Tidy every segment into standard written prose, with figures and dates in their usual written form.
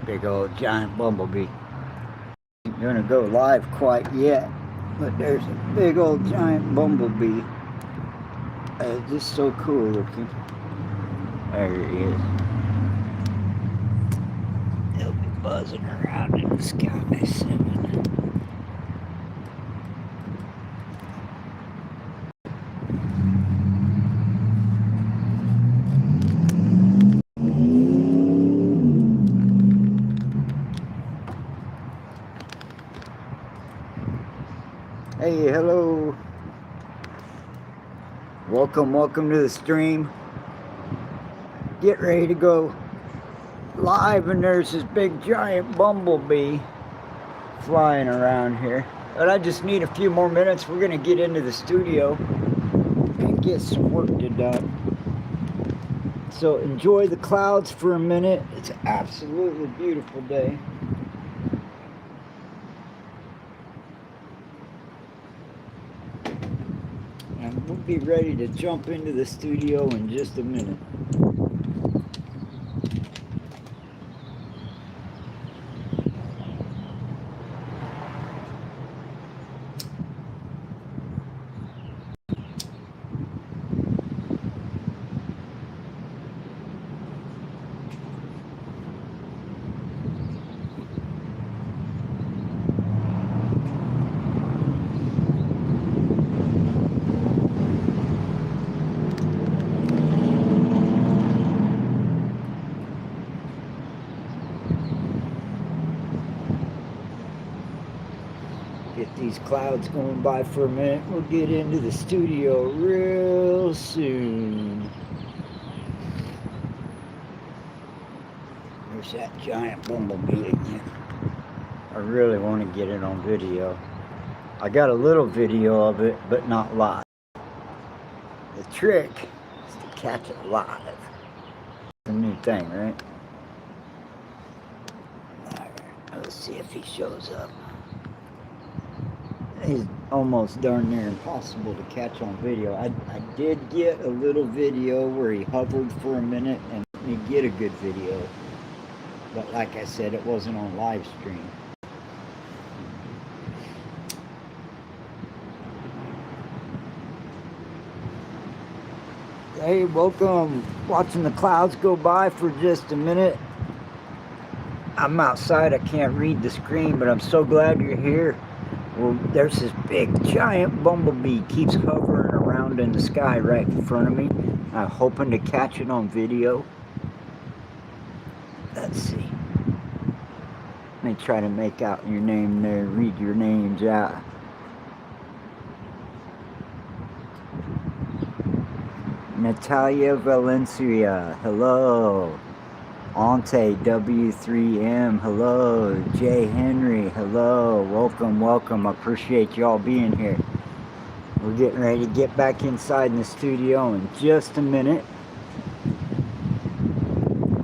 Big old giant bumblebee. Ain't gonna go live quite yet, but there's a big old giant bumblebee. Just so cool looking. There he is. He'll be buzzing around in the sky soon. Hey, hello. Welcome to the stream. Get ready to go live, and there's this big giant bumblebee flying around here. But I just need a few more minutes. We're gonna get into the studio and get some work done. So enjoy the clouds for a minute. It's an absolutely beautiful day. And we'll be ready to jump into the studio in just a minute. Get these clouds going by for a minute. We'll get into the studio real soon. There's that giant bumblebee again. I really want to get it on video. I got a little video of it, but not live. The trick is to catch it live. It's a new thing, right? Alright, let's see if he shows up. He's almost darn near impossible to catch on video. I did get a little video where he hovered for a minute and let me get a good video. But like I said, it wasn't on live stream. Hey, welcome. Watching the clouds go by for just a minute. I'm outside. I can't read the screen, but I'm so glad you're here. Well, there's this big giant bumblebee keeps hovering around in the sky right in front of me. I'm hoping to catch it on video. Let's see. Let me try to make out your name there, read your names out. Natalia Valencia, hello. Ante W3M, hello. Jay Henry, hello. Welcome. I appreciate y'all being here. We're getting ready to get back inside in the studio in just a minute.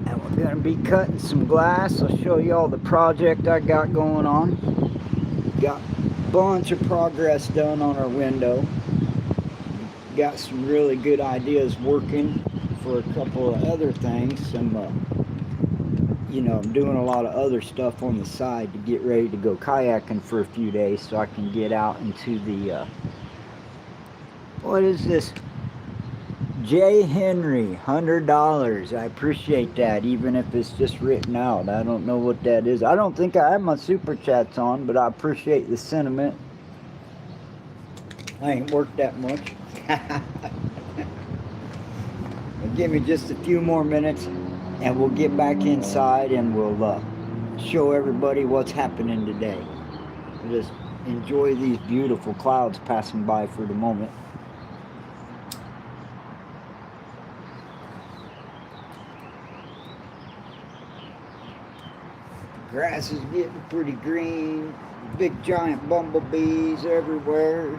And we're going to be cutting some glass. I'll show y'all the project I got going on. Got a bunch of progress done on our window. Got some really good ideas working for a couple of other things. I'm doing a lot of other stuff on the side to get ready to go kayaking for a few days so I can get out into the, what is this? Jay Henry, $100. I appreciate that, even if it's just written out. I don't know what that is. I don't think I have my super chats on, but I appreciate the sentiment. I ain't worked that much. Give me just a few more minutes and we'll get back inside and we'll show everybody what's happening today. Just enjoy these beautiful clouds passing by for the moment. The grass is getting pretty green. Big giant bumblebees everywhere.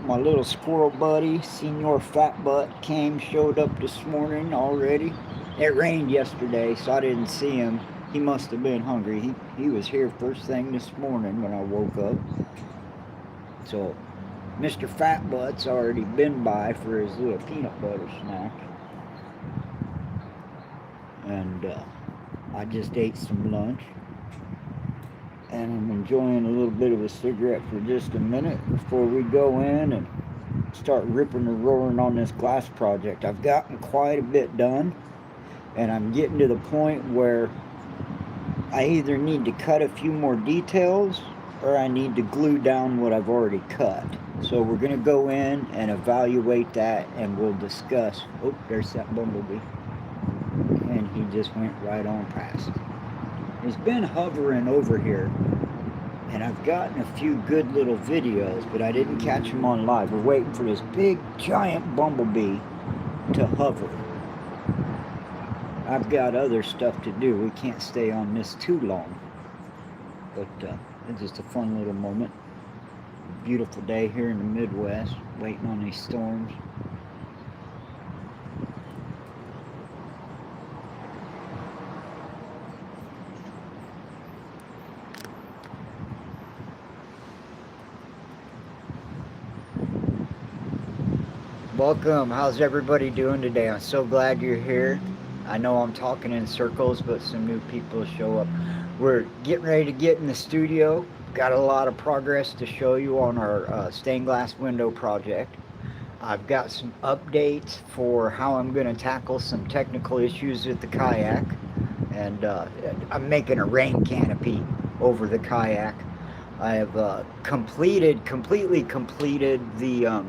My little squirrel buddy, Senior Fat Butt, showed up this morning already. It rained yesterday, so I didn't see him. He must have been hungry. He was here first thing this morning when I woke up. So, Mr. Fat Butt's already been by for his little peanut butter snack. And I just ate some lunch. and I'm enjoying a little bit of a cigarette for just a minute before we go in and start ripping and roaring on this glass project. I've gotten quite a bit done, and I'm getting to the point where I either need to cut a few more details or I need to glue down what I've already cut. So we're going to go in and evaluate that, and we'll discuss. Oh, there's that bumblebee. And he just went right on past. He's been hovering over here, and I've gotten a few good little videos, but I didn't catch him on live. We're waiting for this big giant bumblebee to hover. I've got other stuff to do. We can't stay on this too long. But it's just a fun little moment. Beautiful day here in the Midwest, waiting on these storms. Welcome. How's everybody doing today? I'm so glad you're here. I know I'm talking in circles, but some new people show up. We're getting ready to get in the studio. Got a lot of progress to show you on our stained glass window project. I've got some updates for how I'm going to tackle some technical issues with the kayak. And I'm making a rain canopy over the kayak. I have completely completed the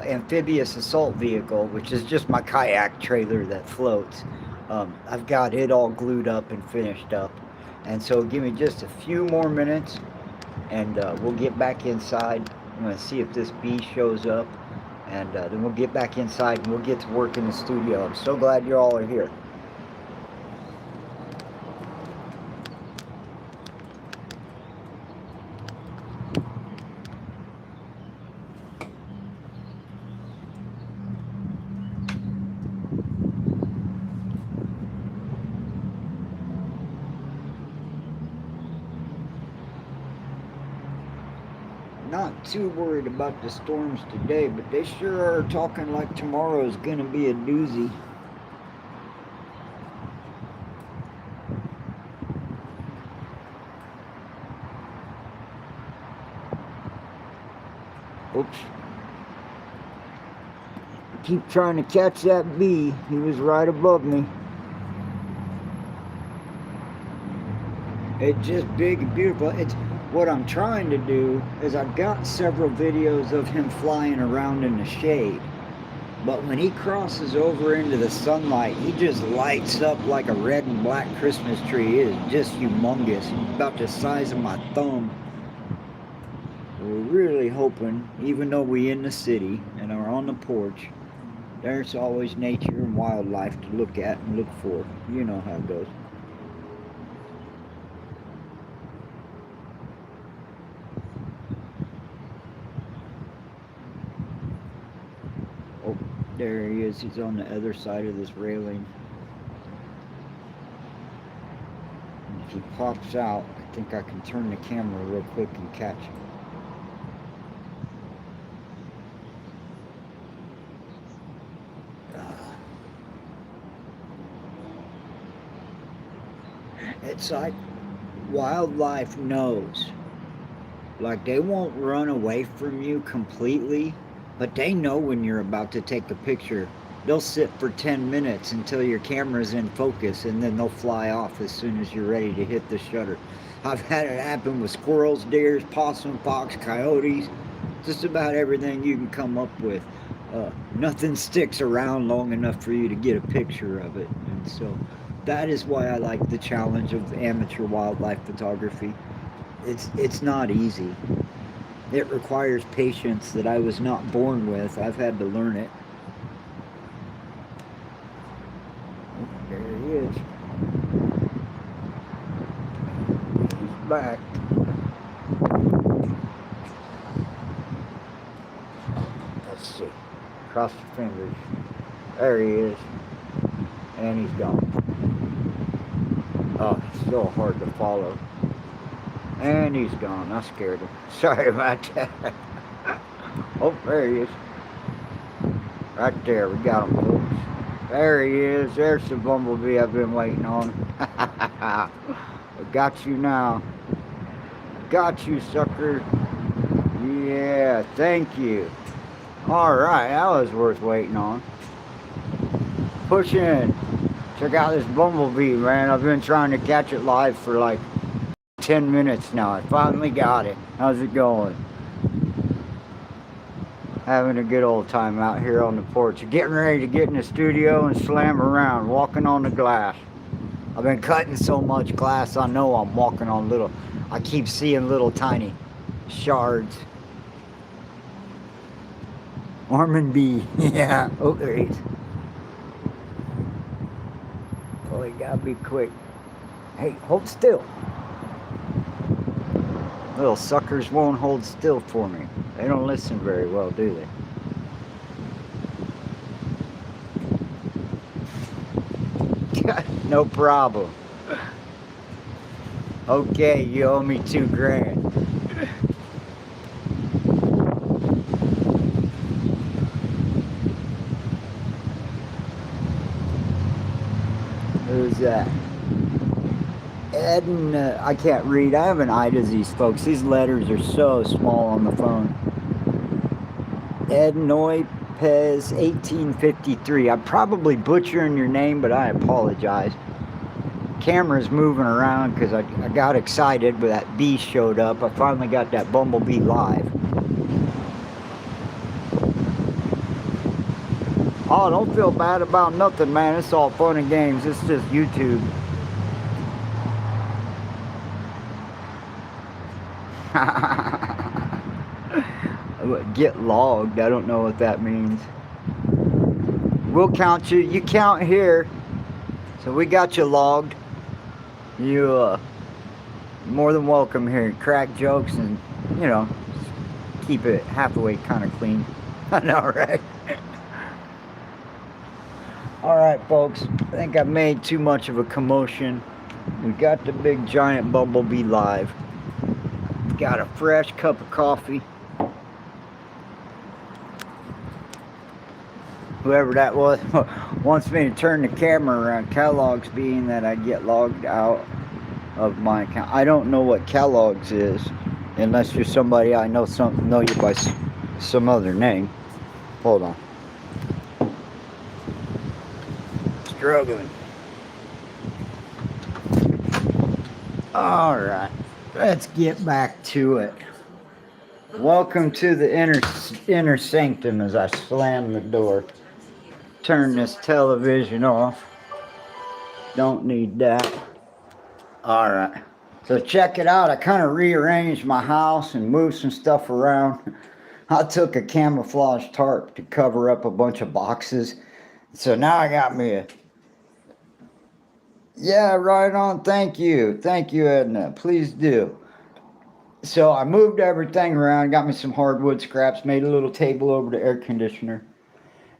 amphibious assault vehicle, which is just my kayak trailer that floats. I've got it all glued up and finished up. And so give me just a few more minutes, and we'll get back inside. I'm going to see if this bee shows up, and then we'll get back inside and we'll get to work in the studio. I'm so glad you all are here. Not too worried about the storms today, but they sure are talking like tomorrow's gonna be a doozy. Oops. Keep trying to catch that bee. He was right above me. It's just big and beautiful. It's what I'm trying to do is I've got several videos of him flying around in the shade. But when he crosses over into the sunlight, he just lights up like a red and black Christmas tree. It is just humongous. About the size of my thumb. We're really hoping, even though we're in the city and are on the porch, there's always nature and wildlife to look at and look for. You know how it goes. Oh, there he is. He's on the other side of this railing. And if he pops out, I think I can turn the camera real quick and catch him. It's like wildlife knows. Like they won't run away from you completely, but they know when you're about to take a picture. They'll sit for 10 minutes until your camera's in focus, and then they'll fly off as soon as you're ready to hit the shutter. I've had it happen with squirrels, deers, possum, fox, coyotes, just about everything you can come up with. Nothing sticks around long enough for you to get a picture of it. And so that is why I like the challenge of amateur wildlife photography. It's not easy. It requires patience that I was not born with. I've had to learn it. Oh, there he is. He's back. Let's see. Cross your fingers. There he is. And he's gone. Oh, it's so hard to follow. And he's gone. I scared him. Sorry about that. Oh, there he is. Right there. We got him, folks. There he is. There's the bumblebee I've been waiting on. I got you now. Got you, sucker. Yeah, thank you. Alright, that was worth waiting on. Push in. Check out this bumblebee, man. I've been trying to catch it live for like 10 minutes now. I finally got it. How's it going? Having a good old time out here on the porch. Getting ready to get in the studio and slam around, walking on the glass. I've been cutting so much glass, I know I'm walking on little, I keep seeing little tiny shards. Ormanay, yeah, oh there he is. Oh, you gotta be quick. Hey, hold still. Little suckers won't hold still for me. They don't listen very well, do they? No problem. Okay, you owe me $2,000. Who's that? Ed and I can't read. I haven't eye disease, folks. These letters are so small on the phone. Ed Noy Pez 1853. I'm probably butchering your name, but I apologize. Camera's moving around because I got excited when that bee showed up. I finally got that bumblebee live. Oh, don't feel bad about nothing, man. It's all fun and games. It's just YouTube. Get logged. I don't know what that means. We'll count you. You count here. So we got you logged. You more than welcome here. Crack jokes and, you know, keep it halfway kind of clean. I know, right? Alright, folks. I think I've made too much of a commotion. We got the big giant bumblebee live. Got a fresh cup of coffee. Whoever that was wants me to turn the camera around. Kellogg's being that I get logged out of my account. I don't know what Kellogg's is unless you're somebody I know you by some other name. Hold on. Struggling. All right, let's get back to it. Welcome to the inner sanctum as I slam the door. Turn this television off. Don't need that. Alright. So check it out. I kind of rearranged my house and moved some stuff around. I took a camouflage tarp to cover up a bunch of boxes. So now I got me a... Yeah, right on. Thank you. Thank you, Edna. Please do. So I moved everything around, got me some hardwood scraps, made a little table over the air conditioner.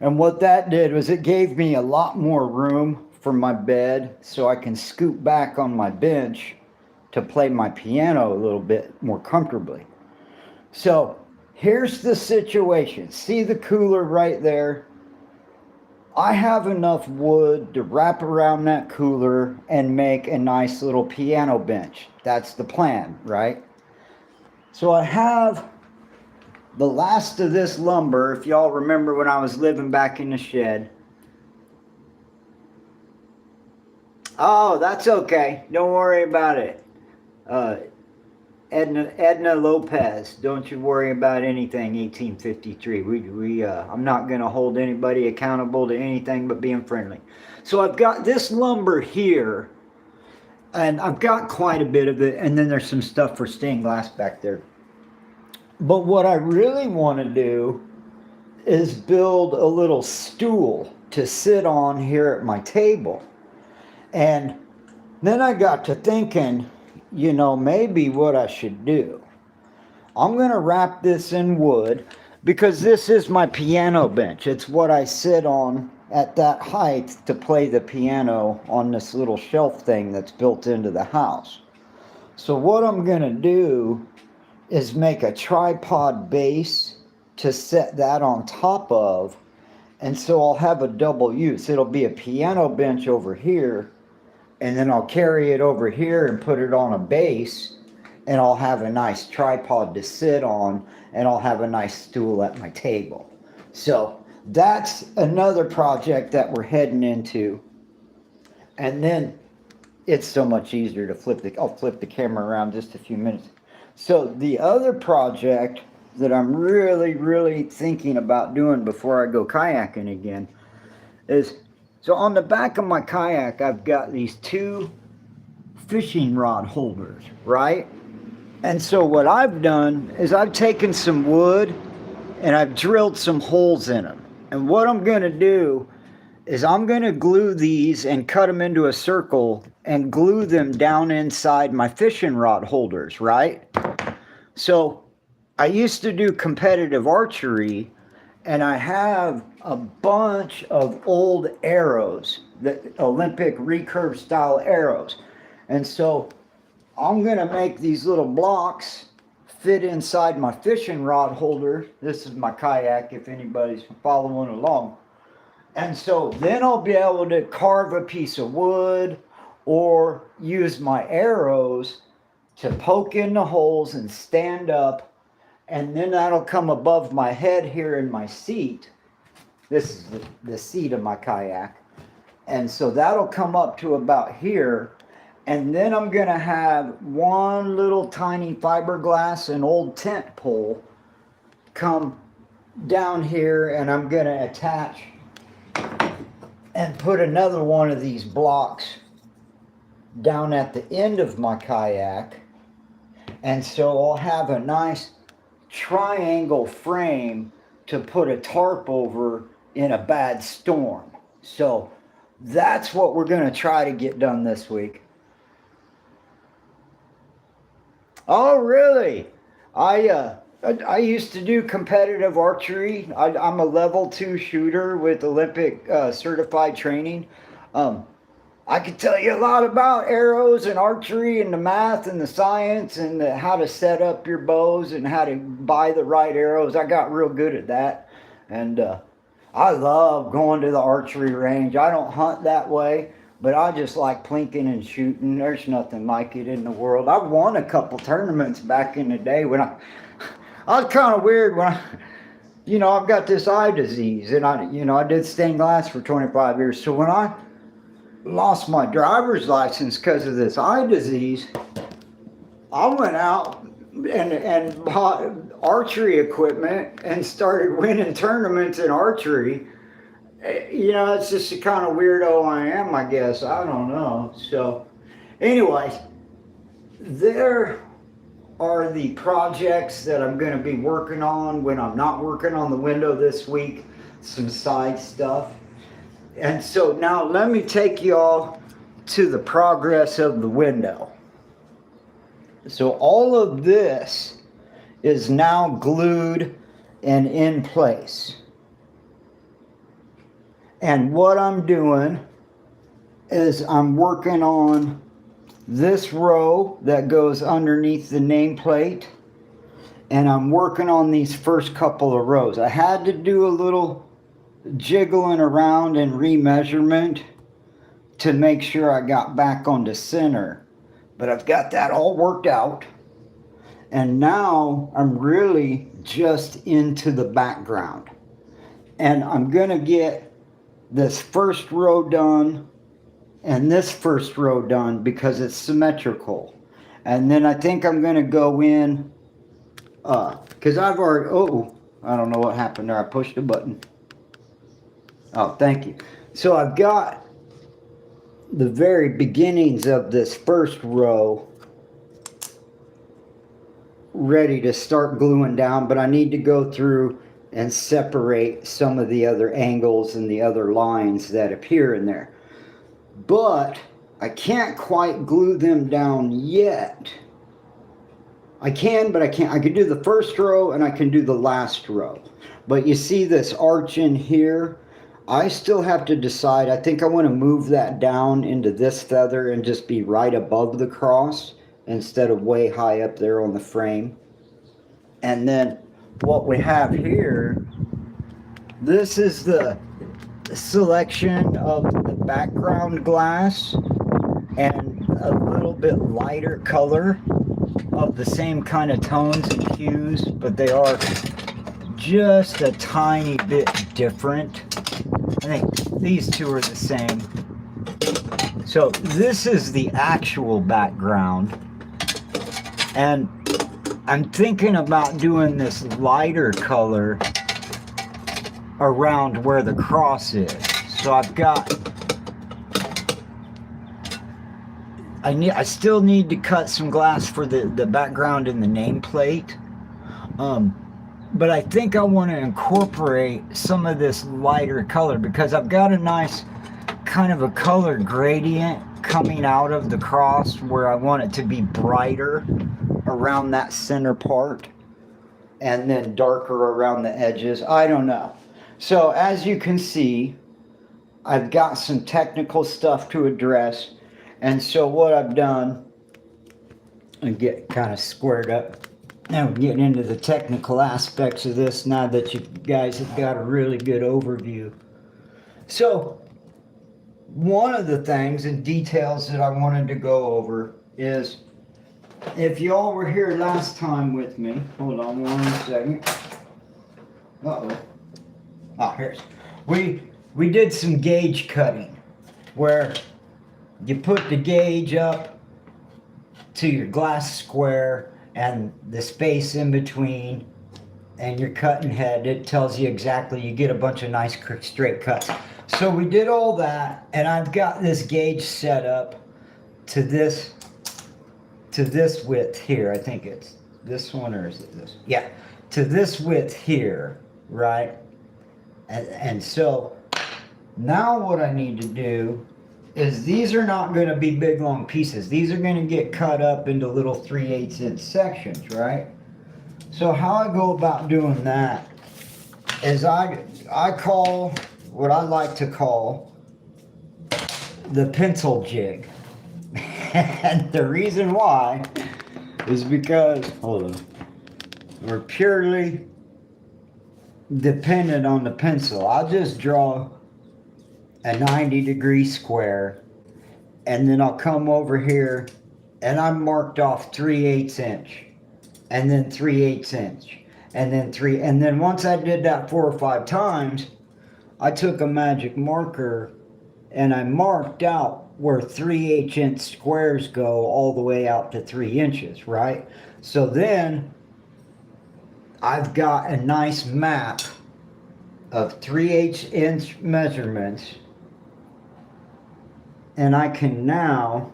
And what that did was it gave me a lot more room for my bed so I can scoot back on my bench to play my piano a little bit more comfortably. So here's the situation. See the cooler right there? I have enough wood to wrap around that cooler and make a nice little piano bench. That's the plan, right? So I have the last of this lumber, if y'all remember when I was living back in the shed. Oh, that's okay. Don't worry about it. Edna Lopez, don't you worry about anything, 1853. I'm not going to hold anybody accountable to anything but being friendly. So I've got this lumber here, and I've got quite a bit of it, and then there's some stuff for stained glass back there. But what I really want to do is build a little stool to sit on here at my table. And then I got to thinking, you know, maybe what I should do. I'm going to wrap this in wood because this is my piano bench. It's what I sit on at that height to play the piano on this little shelf thing that's built into the house. So what I'm going to do is make a tripod base to set that on top of, and so I'll have a double use. It'll be a piano bench over here, and then I'll carry it over here and put it on a base, and I'll have a nice tripod to sit on, and I'll have a nice stool at my table. So that's another project that we're heading into. And then it's so much easier to I'll flip the camera around just a few minutes. So the other project that I'm really thinking about doing before I go kayaking again is, so on the back of my kayak, I've got these 2 fishing rod holders, right? And so what I've done is I've taken some wood and I've drilled some holes in them. And what I'm going to do is I'm going to glue these and cut them into a circle and glue them down inside my fishing rod holders, right? So I used to do competitive archery, and I have a bunch of old arrows, the Olympic recurve style arrows. And so I'm going to make these little blocks fit inside my fishing rod holder. This is my kayak, if anybody's following along. And so then I'll be able to carve a piece of wood or use my arrows to poke in the holes and stand up. And then that'll come above my head here in my seat. This is the seat of my kayak. And so that'll come up to about here. And then I'm going to have one little tiny fiberglass and old tent pole come down here, and I'm going to attach and put another one of these blocks down at the end of my kayak. And so I'll have a nice triangle frame to put a tarp over in a bad storm. So that's what we're going to try to get done this week. Oh, really? I used to do competitive archery. I'm a level 2 shooter with Olympic certified training. I could tell you a lot about arrows and archery and the math and the science and how to set up your bows and how to buy the right arrows. I got real good at that. And I love going to the archery range. I don't hunt that way, but I just like plinking and shooting. There's nothing like it in the world. I won a couple tournaments back in the day when I was kind of weird when I've got this eye disease, and I did stained glass for 25 years. So when I lost my driver's license because of this eye disease, I went out and bought archery equipment and started winning tournaments in archery. It's just the kind of weirdo I am, I guess. I don't know. So anyways, there are the projects that I'm going to be working on when I'm not working on the window this week, some side stuff. And so now let me take you all to the progress of the window. So all of this is now glued and in place. And what I'm doing is I'm working on this row that goes underneath the nameplate, and I'm working on these first couple of rows. I had to do a little jiggling around and remeasurement to make sure I got back onto center, but I've got that all worked out. And now I'm really just into the background, and I'm gonna get this first row done and this first row done because it's symmetrical. And then I think I'm going to go in, because I've already, I don't know what happened there. I pushed a button. Oh, thank you. So I've got the very beginnings of this first row ready to start gluing down, but I need to go through and separate some of the other angles and the other lines that appear in there. But I can't quite glue them down yet. I can, but I can't. I can do the first row and I can do the last row. But you see this arch in here? I still have to decide. I think I want to move that down into this feather and just be right above the cross instead of way high up there on the frame. And then what we have here, this is the selection of the background glass, and a little bit lighter color of the same kind of tones and hues, but they are just a tiny bit different. I think these two are the same. So this is the actual background, and I'm thinking about doing this lighter color around where the cross is. So I've got, I still need to cut some glass for the background in the nameplate. But I think I want to incorporate some of this lighter color because I've got a nice kind of a color gradient coming out of the cross where I want it to be brighter around that center part and then darker around the edges. I don't know. So as you can see, I've got some technical stuff to address. And so what I've done, and get kind of squared up. Now we're getting into the technical aspects of this now that you guys have got a really good overview. So one of the things and details that I wanted to go over is, if y'all were here last time with me, hold on one second. Uh-oh. Oh, here's, we did some gauge cutting where you put the gauge up to your glass square and the space in between, and your cutting head, it tells you exactly, you get a bunch of nice straight cuts. So we did all that, and I've got this gauge set up to this width here. I think it's this one, or is it this? Yeah, to this width here, right? And so now what I need to do is, these are not going to be big long pieces. These are going to get cut up into little 3/8 inch sections, right? So how I go about doing that is I call what I like to call the pencil jig. And the reason why is because, hold on, we're purely dependent on the pencil. I'll just draw a 90-degree square, and then I'll come over here and I marked off 3/8 inch, and then 3/8 inch, and then once I did that 4 or 5 times, I took a magic marker and I marked out where 3/8 inch squares go all the way out to 3 inches, right? So then I've got a nice map of 3/8 inch measurements, and I can now,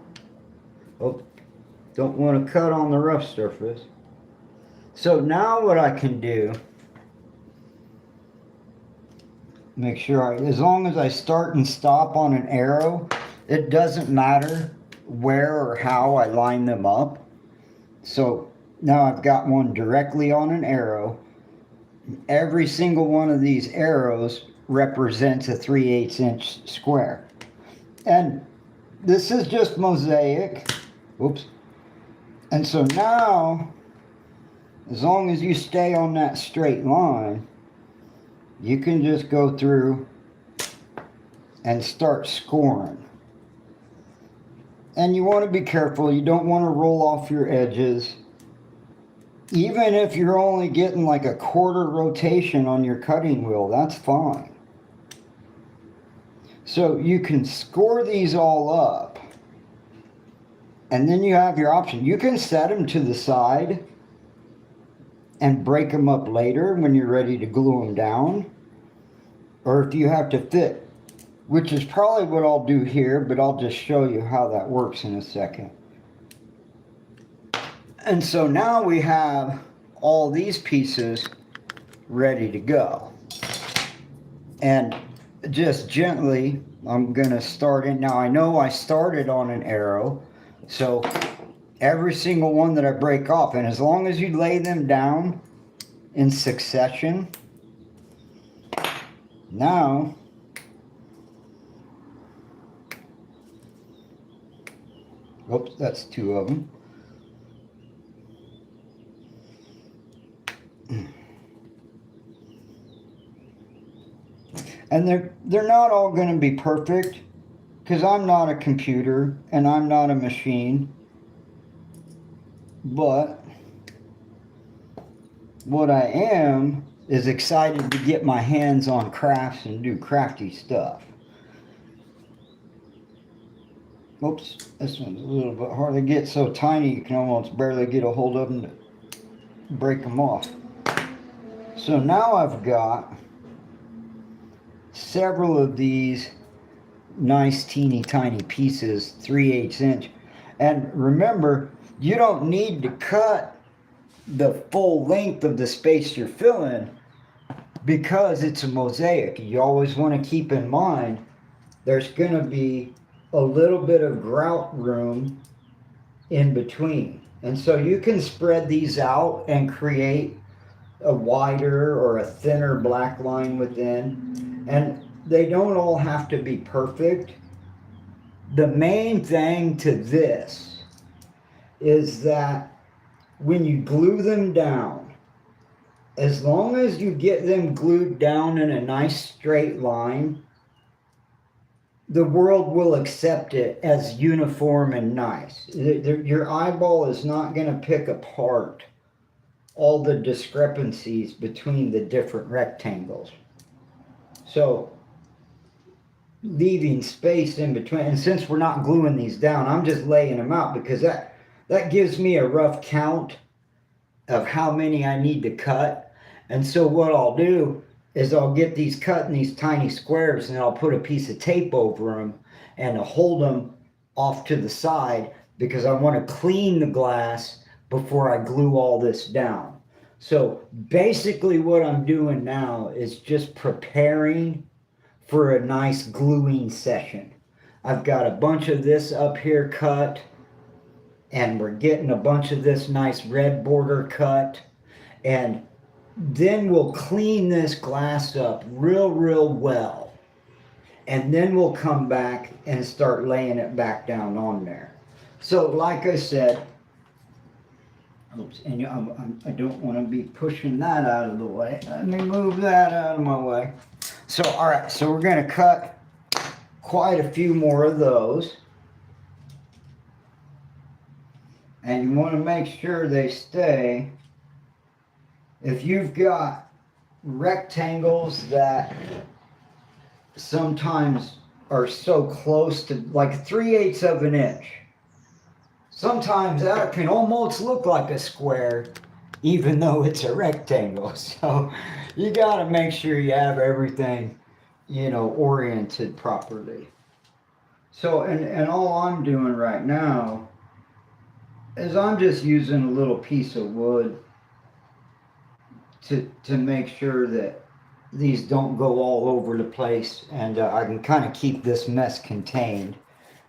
oh, don't want to cut on the rough surface. So now what I can do, make sure as long as I start and stop on an arrow, it doesn't matter where or how I line them up. So now I've got one directly on an arrow. Every single one of these arrows represents a 3/8 inch square. And this is just mosaic. Oops. And so now, as long as you stay on that straight line, you can just go through and start scoring. And you want to be careful. You don't want to roll off your edges. Even if you're only getting like a quarter rotation on your cutting wheel, that's fine. So you can score these all up, and then you have your option. You can set them to the side and break them up later when you're ready to glue them down, or if you have to fit, which is probably what I'll do here, but I'll just show you how that works in a second. And so now we have all these pieces ready to go. And just gently, I'm going to start in. Now I know I started on an arrow, so every single one that I break off, and as long as you lay them down in succession, now oops, that's 2 of them. And they're not all going to be perfect, because I'm not a computer and I'm not a machine, but what I am is excited to get my hands on crafts and do crafty stuff. Oops, this one's a little bit hard to get, so tiny you can almost barely get a hold of them to break them off. So now I've got several of these nice teeny tiny pieces, 3/8 inch. And remember, you don't need to cut the full length of the space you're filling because it's a mosaic. You always want to keep in mind there's going to be a little bit of grout room in between. And so you can spread these out and create a wider or a thinner black line within. And they don't all have to be perfect. The main thing to this is that when you glue them down, as long as you get them glued down in a nice straight line, the world will accept it as uniform and nice. Your eyeball is not going to pick apart all the discrepancies between the different rectangles. So leaving space in between, and since we're not gluing these down, I'm just laying them out because that gives me a rough count of how many I need to cut. And so what I'll do is I'll get these cut in these tiny squares and I'll put a piece of tape over them and I'll hold them off to the side because I want to clean the glass before I glue all this down. So basically what I'm doing now is just preparing for a nice gluing session. I've got a bunch of this up here cut and we're getting a bunch of this nice red border cut, and then we'll clean this glass up real well, and then we'll come back and start laying it back down on there. So like I said, oops, and I don't want to be pushing that out of the way. Let me move that out of my way. So all right, so we're going to cut quite a few more of those. And you want to make sure they stay. If you've got rectangles that sometimes are so close to like 3/8 of an inch, sometimes that can almost look like a square even though it's a rectangle. So you got to make sure you have everything, oriented properly. So, and all I'm doing right now is I'm just using a little piece of wood to make sure that these don't go all over the place, and I can kind of keep this mess contained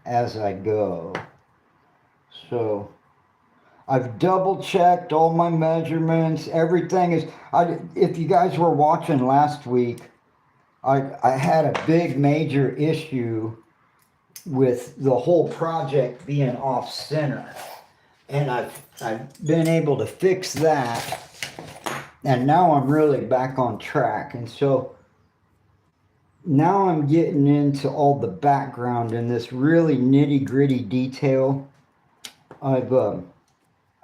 as I go. So I've double checked all my measurements. Everything is, if you guys were watching last week, I had a big major issue with the whole project being off center. And I've been able to fix that, and now I'm really back on track. And so now I'm getting into all the background and this really nitty-gritty detail. I'm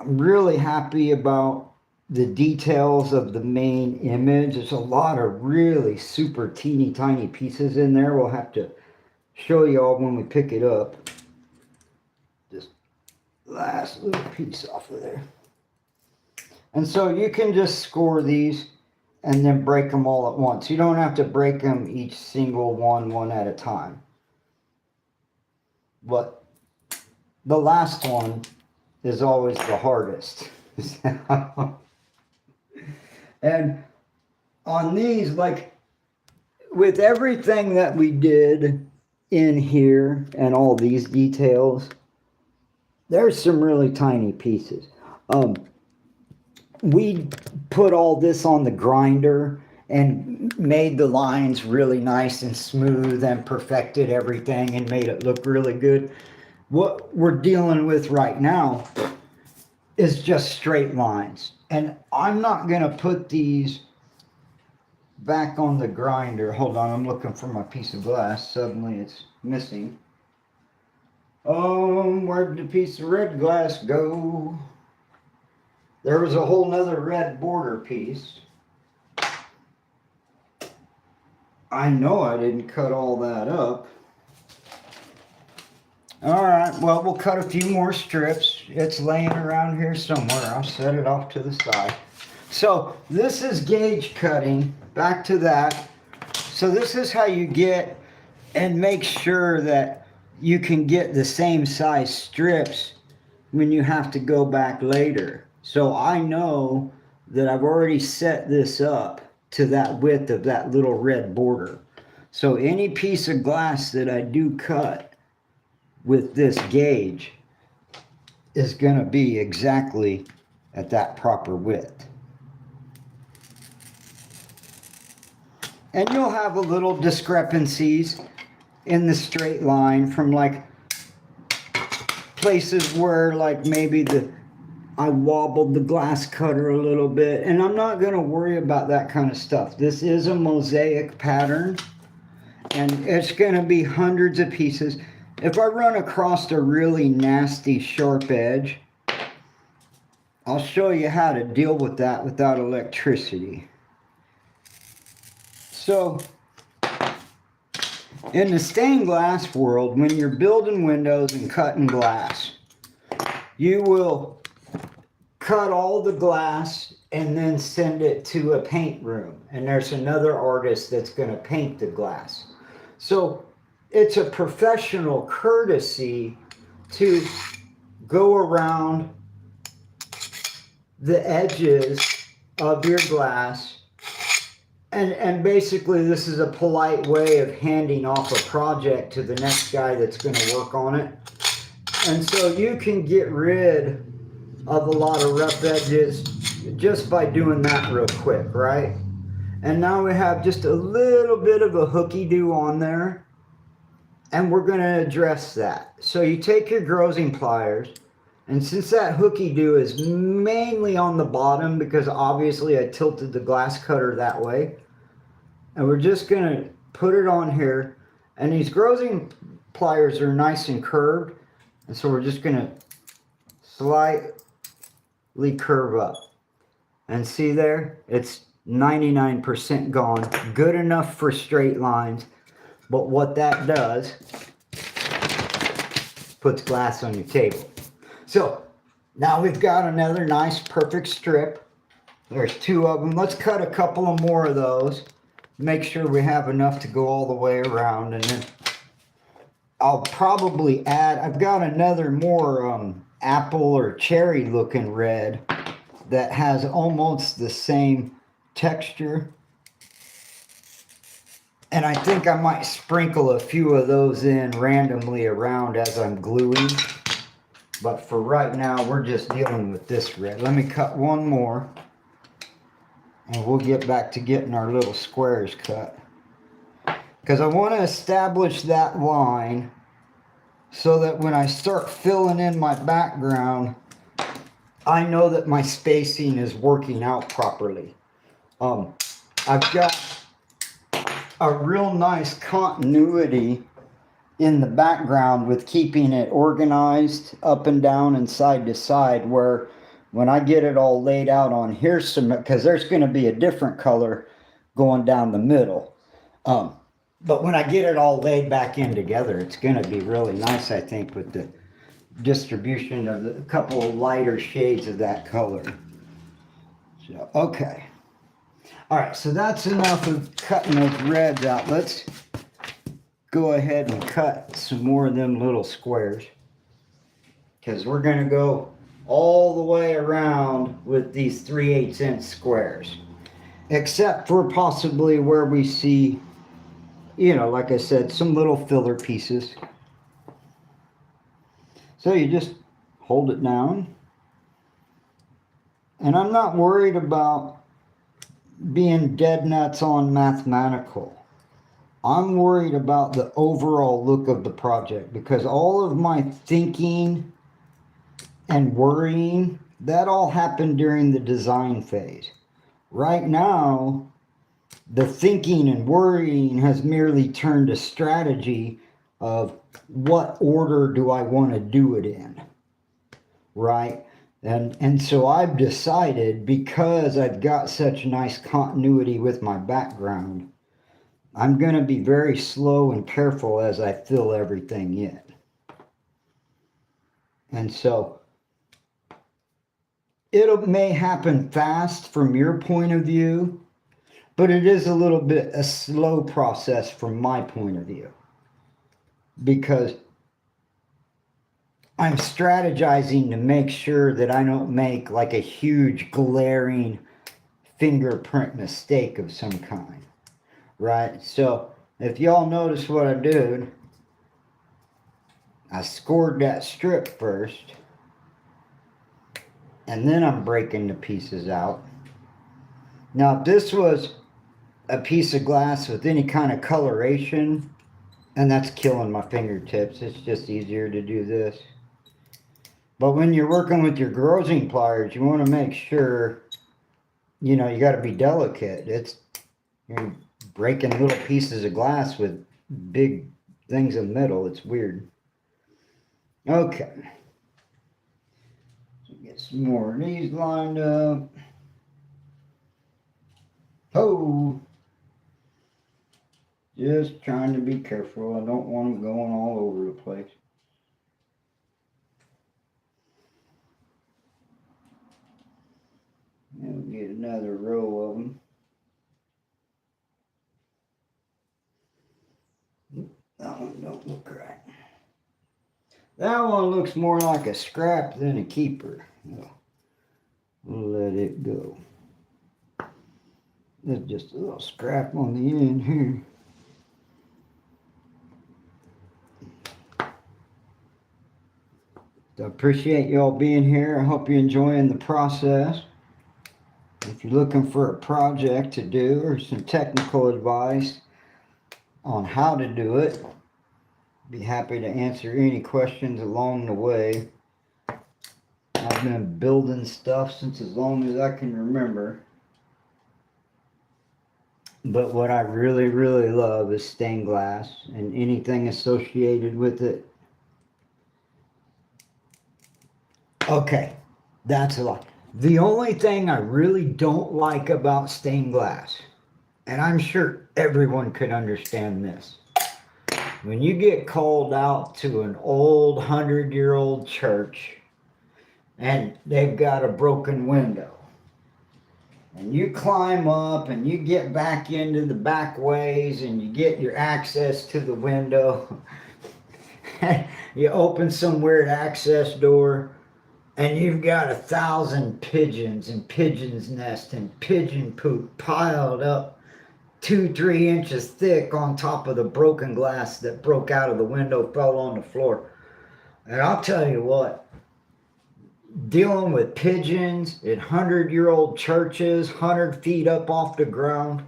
really happy about the details of the main image. There's a lot of really super teeny tiny pieces in there. We'll have to show you all when we pick it up. Just last little piece off of there. And so you can just score these and then break them all at once. You don't have to break them each single one at a time. But the last one is always the hardest. And on these, like with everything that we did in here and all these details, there's some really tiny pieces. We put all this on the grinder and made the lines really nice and smooth and perfected everything and made it look really good. What we're dealing with right now is just straight lines. And I'm not going to put these back on the grinder. Hold on, I'm looking for my piece of glass. Suddenly it's missing. Where did the piece of red glass go? There was a whole nother red border piece. I know I didn't cut all that up. Alright, well, we'll cut a few more strips. It's laying around here somewhere. I'll set it off to the side. So, this is gauge cutting. Back to that. So, this is how you get and make sure that you can get the same size strips when you have to go back later. So, I know that I've already set this up to that width of that little red border. So, any piece of glass that I do cut with this gauge is going to be exactly at that proper width. And you'll have a little discrepancies in the straight line from like places where like maybe I wobbled the glass cutter a little bit, and I'm not going to worry about that kind of stuff. This is a mosaic pattern, and it's going to be hundreds of pieces. If I run across a really nasty sharp edge, I'll show you how to deal with that without electricity. So, in the stained glass world, when you're building windows and cutting glass, you will cut all the glass and then send it to a paint room. And there's another artist that's going to paint the glass. So, it's a professional courtesy to go around the edges of your glass, and basically this is a polite way of handing off a project to the next guy that's going to work on it. And so you can get rid of a lot of rough edges just by doing that real quick, right? And now we have just a little bit of a hooky-do on there. And we're going to address that. So you take your grosing pliers, and since that hooky-do is mainly on the bottom, because obviously I tilted the glass cutter that way, and we're just going to put it on here, and these grosing pliers are nice and curved, and so we're just going to slightly curve up. And see there? It's 99% gone. Good enough for straight lines. But what that does, puts glass on your table. So, now we've got another nice perfect strip. There's two of them. Let's cut a couple of more of those. Make sure we have enough to go all the way around. And then I'll probably add, I've got another more apple or cherry looking red that has almost the same texture. And I think I might sprinkle a few of those in randomly around as I'm gluing. But for right now, we're just dealing with this red. Let me cut one more. And we'll get back to getting our little squares cut. Because I want to establish that line so that when I start filling in my background, I know that my spacing is working out properly. I've got a real nice continuity in the background with keeping it organized up and down and side to side, where when I get it all laid out on here, because there's going to be a different color going down the middle. But when I get it all laid back in together, it's going to be really nice, I think, with the distribution of a couple of lighter shades of that color. So, okay. All right, so that's enough of cutting those reds out. Let's go ahead and cut some more of them little squares, because we're going to go all the way around with these 3/8 inch squares, except for possibly where we see, you know, like I said, some little filler pieces. So you just hold it down, and I'm not worried about being dead nuts on mathematical. I'm worried about the overall look of the project, because all of my thinking and worrying, that all happened during the design phase. Right now, the thinking and worrying has merely turned to strategy of what order do I want to do it in, right? And so I've decided, because I've got such nice continuity with my background, I'm going to be very slow and careful as I fill everything in. And so it may happen fast from your point of view, but it is a little bit a slow process from my point of view, because I'm strategizing to make sure that I don't make like a huge glaring fingerprint mistake of some kind, right? So if y'all notice what I did, I scored that strip first, and then I'm breaking the pieces out. Now, if this was a piece of glass with any kind of coloration, and that's killing my fingertips, it's just easier to do this. But when you're working with your grossing pliers, you want to make sure, you know, you got to be delicate. You're breaking little pieces of glass with big things of metal. It's weird. Okay. Get some more of these lined up. Oh, just trying to be careful. I don't want them going all over the place. And we'll get another row of them. That one don't look right. That one looks more like a scrap than a keeper. We'll let it go. There's just a little scrap on the end here. So I appreciate y'all being here. I hope you're enjoying the process. If you're looking for a project to do or some technical advice on how to do it, be happy to answer any questions along the way. I've been building stuff since as long as I can remember. But what I really, really love is stained glass and anything associated with it. Okay, that's a lot. The only thing I really don't like about stained glass, and I'm sure everyone could understand this, when you get called out to an old 100-year-old church and they've got a broken window, and you climb up and you get back into the back ways and you get your access to the window, you open some weird access door, and you've got 1,000 pigeons and pigeons' nest and pigeon poop piled up 2-3 inches thick on top of the broken glass that broke out of the window, fell on the floor. And I'll tell you what, dealing with pigeons in 100-year-old churches, 100 feet up off the ground,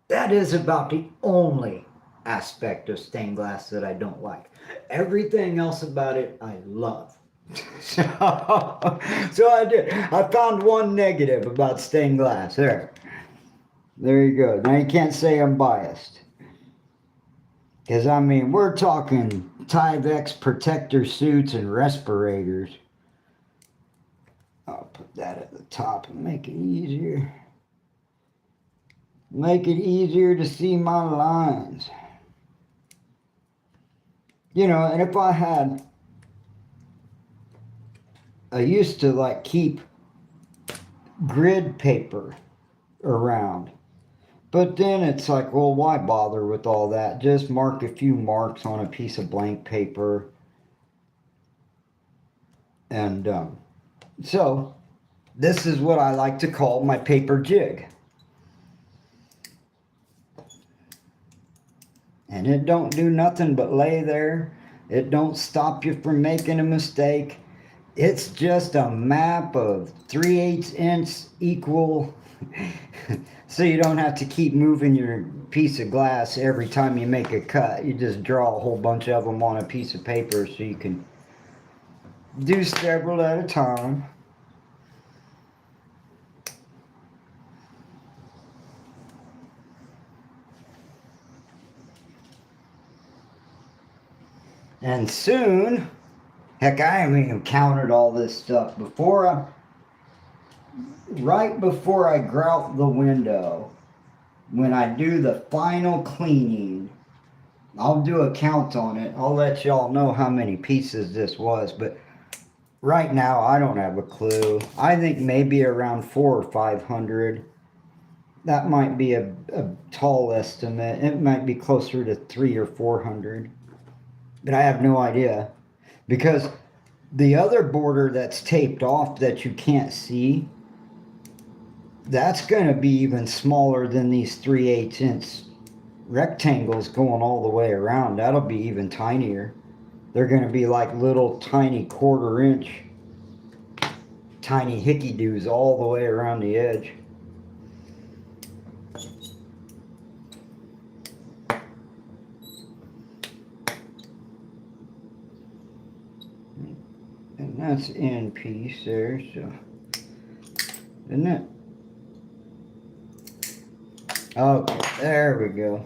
that is about the only aspect of stained glass that I don't like. Everything else about it, I love. So I did. I found one negative about stained glass. There you go. Now you can't say I'm biased. Because, I mean, we're talking Tyvek protector suits and respirators. I'll put that at the top and make it easier. Make it easier to see my lines. You know, and if I used to like keep grid paper around. But then it's like, well, why bother with all that? Just mark a few marks on a piece of blank paper. And so this is what I like to call my paper jig. And it don't do nothing but lay there. It don't stop you from making a mistake. It's just a map of 3/8 inch equal, so you don't have to keep moving your piece of glass every time you make a cut. You just draw a whole bunch of them on a piece of paper so you can do several at a time. And soon, heck, I haven't even counted all this stuff. Right before I grout the window, when I do the final cleaning, I'll do a count on it. I'll let y'all know how many pieces this was, but right now I don't have a clue. I think maybe around 400 or 500. That might be a tall estimate. It might be closer to 300 or 400, but I have no idea, because the other border that's taped off that you can't see, that's going to be even smaller than these 3/8 inch rectangles going all the way around. That'll be even tinier. They're going to be like little tiny 1/4 inch tiny hickey doos all the way around the edge. And that's in piece there, so isn't it? Okay, there we go.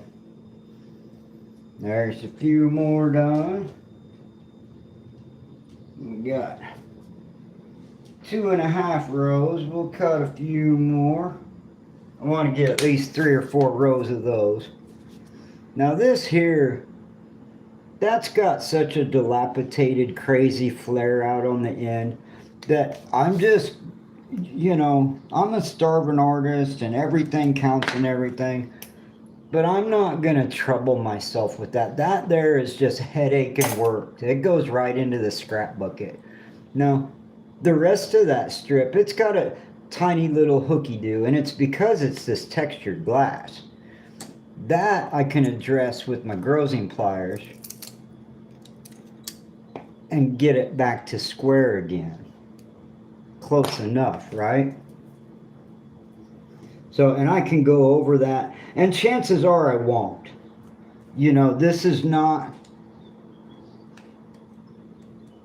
There's a few more done. We got 2.5 rows. We'll cut a few more. I want to get at least 3 or 4 rows of those. Now this here, that's got such a dilapidated, crazy flare out on the end that I'm just, I'm a starving artist and everything counts and everything, but I'm not going to trouble myself with that. That there is just headache and work. It goes right into the scrap bucket. Now, the rest of that strip, it's got a tiny little hooky do, and it's because it's this textured glass. That I can address with my grozing pliers and get it back to square again. Close enough, right? So, and I can go over that, and chances are I won't. This is not,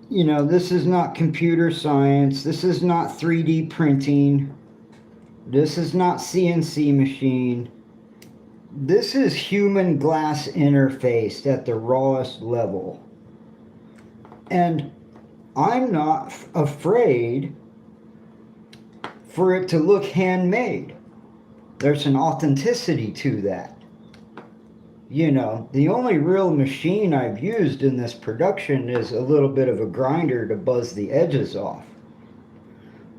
this is not computer science. This is not 3D printing. This is not CNC machine. This is human glass interface at the rawest level. And I'm not afraid for it to look handmade. There's an authenticity to that. The only real machine I've used in this production is a little bit of a grinder to buzz the edges off.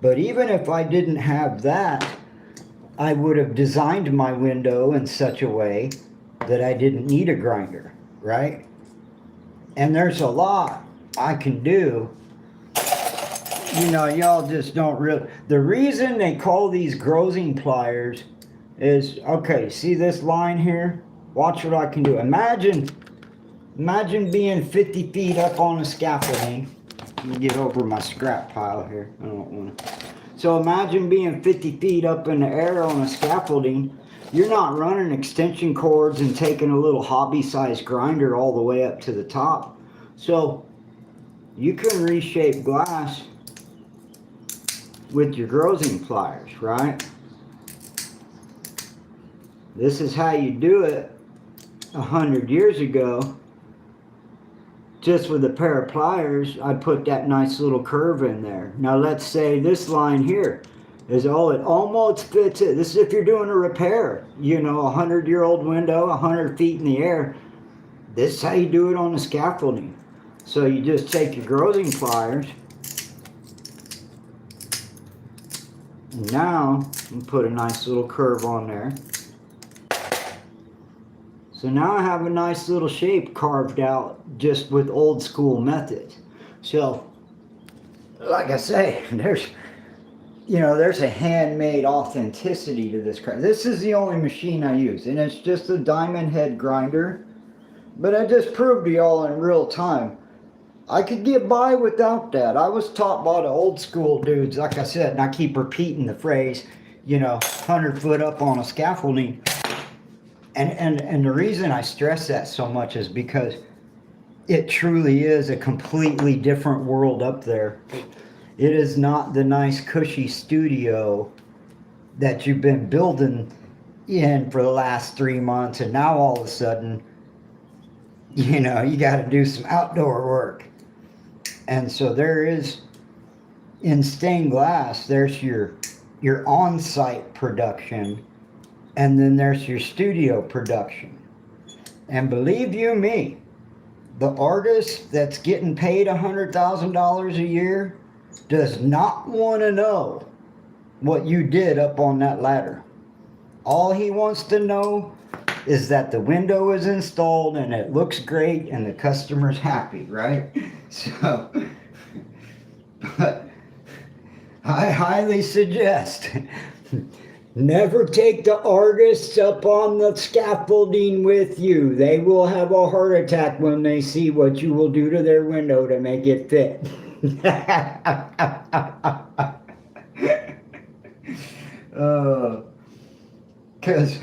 But even if I didn't have that, I would have designed my window in such a way that I didn't need a grinder, right? And there's a lot I can do. Y'all just don't really. The reason they call these grozing pliers is, okay, see this line here? Watch what I can do. Imagine being 50 feet up on a scaffolding. Let me get over my scrap pile here. I don't want to. So imagine being 50 feet up in the air on a scaffolding. You're not running extension cords and taking a little hobby-sized grinder all the way up to the top. So you can reshape glass with your grozing pliers, right? This is how you do it 100 years ago. Just with a pair of pliers, I put that nice little curve in there. Now let's say this line here is, it almost fits it. This is if you're doing a repair, a 100-year-old window, 100 feet in the air. This is how you do it on the scaffolding. So you just take your grozing pliers, and now you put a nice little curve on there. So now I have a nice little shape carved out just with old school methods. So, like I say, there's a handmade authenticity to this craft. This is the only machine I use, and it's just a diamond head grinder. But I just proved to y'all in real time, I could get by without that. I was taught by the old school dudes, like I said, and I keep repeating the phrase, 100 foot up on a scaffolding. And the reason I stress that so much is because it truly is a completely different world up there. It is not the nice cushy studio that you've been building in for the last 3 months, and now all of a sudden You know, you got to do some outdoor work. And so there is, in stained glass, there's your on-site production, and then there's your studio production. And believe you me, the artist that's getting paid $100,000 a year does not want to know what you did up on that ladder. All he wants to know is that the window is installed and it looks great and the customer's happy, right? So, but I highly suggest never take the artists up on the scaffolding with you. They will have a heart attack when they see what you will do to their window to make it fit. Because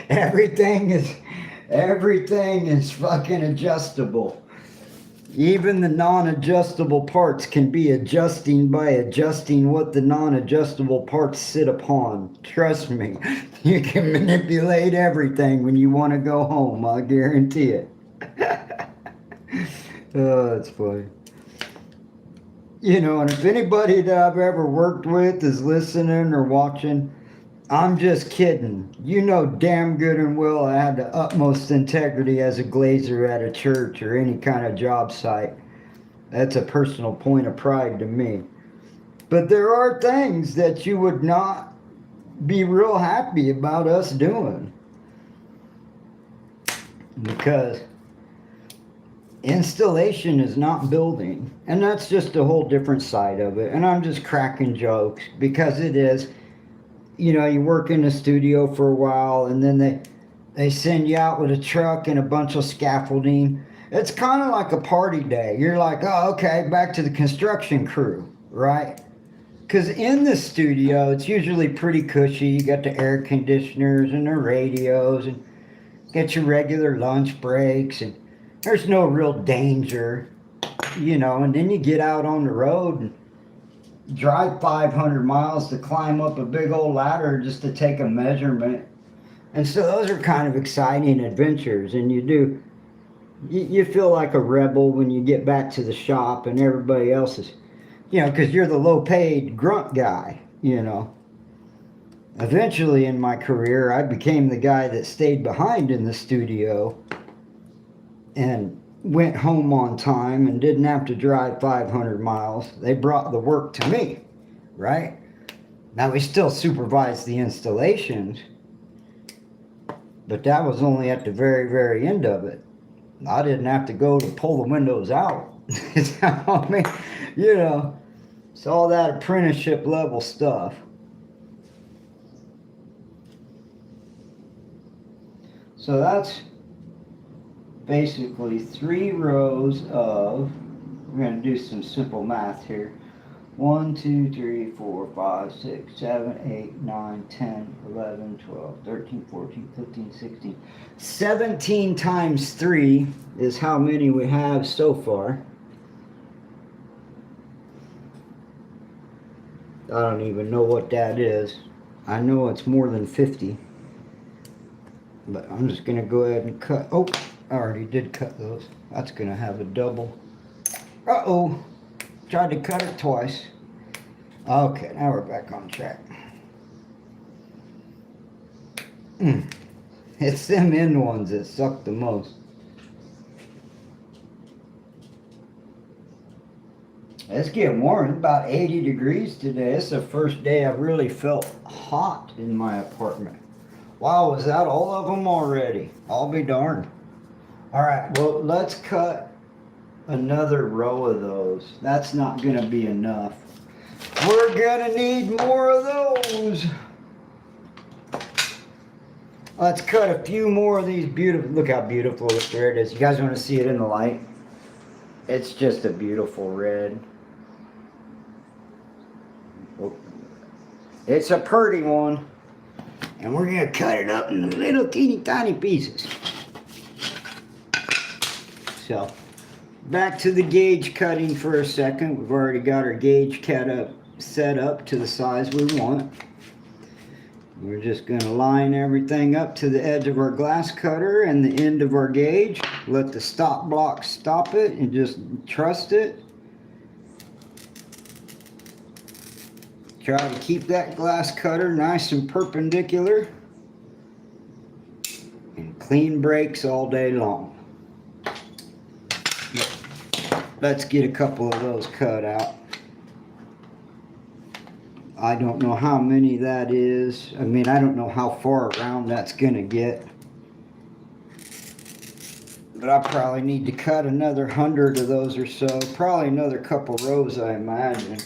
everything is fucking adjustable. Even the non-adjustable parts can be adjusting by adjusting what the non-adjustable parts sit upon. Trust me, you can manipulate everything when you want to go home, I guarantee it. Oh, that's funny. You know, and if anybody that I've ever worked with is listening or watching, I'm just kidding. You know damn good and well I had the utmost integrity as a glazer at a church or any kind of job site. That's a personal point of pride to me. But there are things that you would not be real happy about us doing. Because installation is not building. And that's just a whole different side of it. And I'm just cracking jokes because it is. You know, you work in the studio for a while and then they send you out with a truck and a bunch of scaffolding. It's kind of like a party day. You're like, oh, okay, back to the construction crew, right? Because in the studio, it's usually pretty cushy. You got the air conditioners and the radios and get your regular lunch breaks and there's no real danger, you know, and then you get out on the road and drive 500 miles to climb up a big old ladder just to take a measurement. And so those are kind of exciting adventures, and you feel like a rebel when you get back to the shop and everybody else is, you know, because you're the low paid grunt guy, you know. Eventually in my career I became the guy that stayed behind in the studio and went home on time and didn't have to drive 500 miles. They brought the work to me, right? Now we still supervised the installations, but that was only at the very, very end of it. I didn't have to go to pull the windows out. I mean, you know, it's all that apprenticeship level stuff. So that's basically 3 rows of, we're going to do some simple math here. 1, 2, 3, 4, 5, 6, 7, 8, 9, 10, 11, 12, 13, 14, 15, 16. 17 times 3 is how many we have so far. I don't even know what that is. I know it's more than 50. But I'm just going to go ahead and cut. Oh, I already did cut those. That's going to have a double. Uh-oh. Tried to cut it twice. Okay, now we're back on track. It's them end ones that suck the most. It's getting warm. It's about 80 degrees today. It's the first day I've really felt hot in my apartment. Wow, was that all of them already? I'll be darned. All right, well, let's cut another row of those. That's not going to be enough. We're going to need more of those. Let's cut a few more of these beautiful. Look how beautiful this red is. You guys want to see it in the light? It's just a beautiful red. It's a pretty one. And we're going to cut it up in little teeny tiny pieces. So, back to the gauge cutting for a second. We've already got our gauge cut up, set up to the size we want. We're just going to line everything up to the edge of our glass cutter and the end of our gauge. Let the stop block stop it and just trust it. Try to keep that glass cutter nice and perpendicular. And clean breaks all day long. Let's get a couple of those cut out. I don't know how many that is. I mean, I don't know how far around that's gonna get. But I probably need to cut another 100 of those or so. Probably another couple rows, I imagine.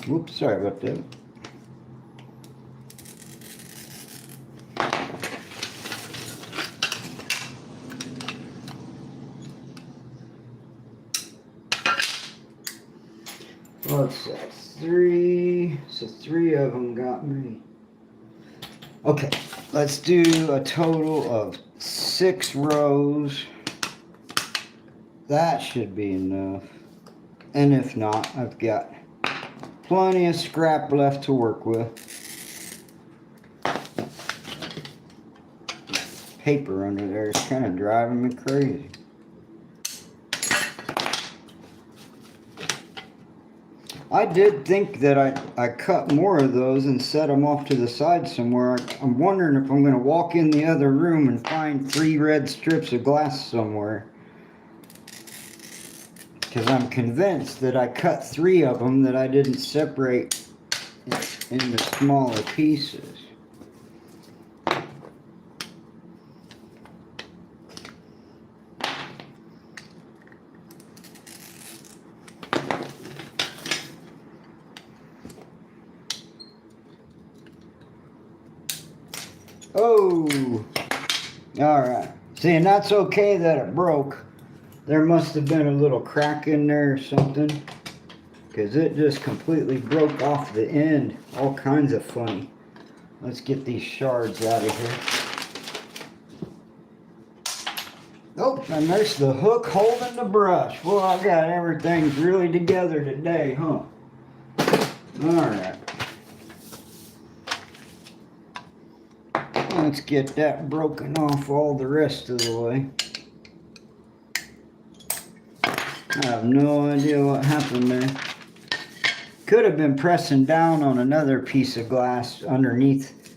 Oops, sorry about that. What's that? 3. So 3 of them got me. Okay, let's do a total of 6 rows. That should be enough. And if not, I've got plenty of scrap left to work with. Paper under there is kind of driving me crazy. I did think that I cut more of those and set them off to the side somewhere. I'm wondering if I'm going to walk in the other room and find 3 red strips of glass somewhere. Because I'm convinced that I cut 3 of them that I didn't separate into smaller pieces. Oh, all right. See, and that's okay that it broke. There must have been a little crack in there or something, because it just completely broke off the end. All kinds of funny. Let's get these shards out of here. Oh, and there's the hook holding the brush. Well, I got everything really together today, huh? All right. Let's get that broken off all the rest of the way. I have no idea what happened there. Could have been pressing down on another piece of glass underneath,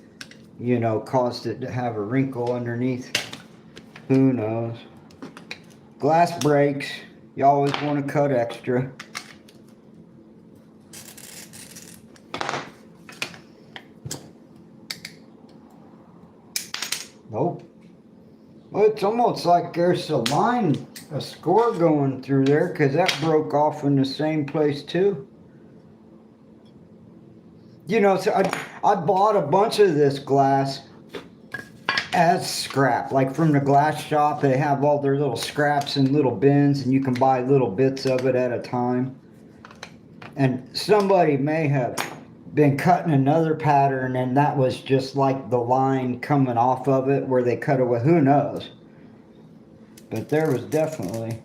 you know, caused it to have a wrinkle underneath. Who knows? Glass breaks. You always want to cut extra. Nope. Well, it's almost like there's a line, a score going through there, because that broke off in the same place too. You know, so I bought a bunch of this glass as scrap. Like from the glass shop, they have all their little scraps in little bins, and you can buy little bits of it at a time. And somebody may have been cutting another pattern, and that was just like the line coming off of it where they cut away. Who knows? But there was definitely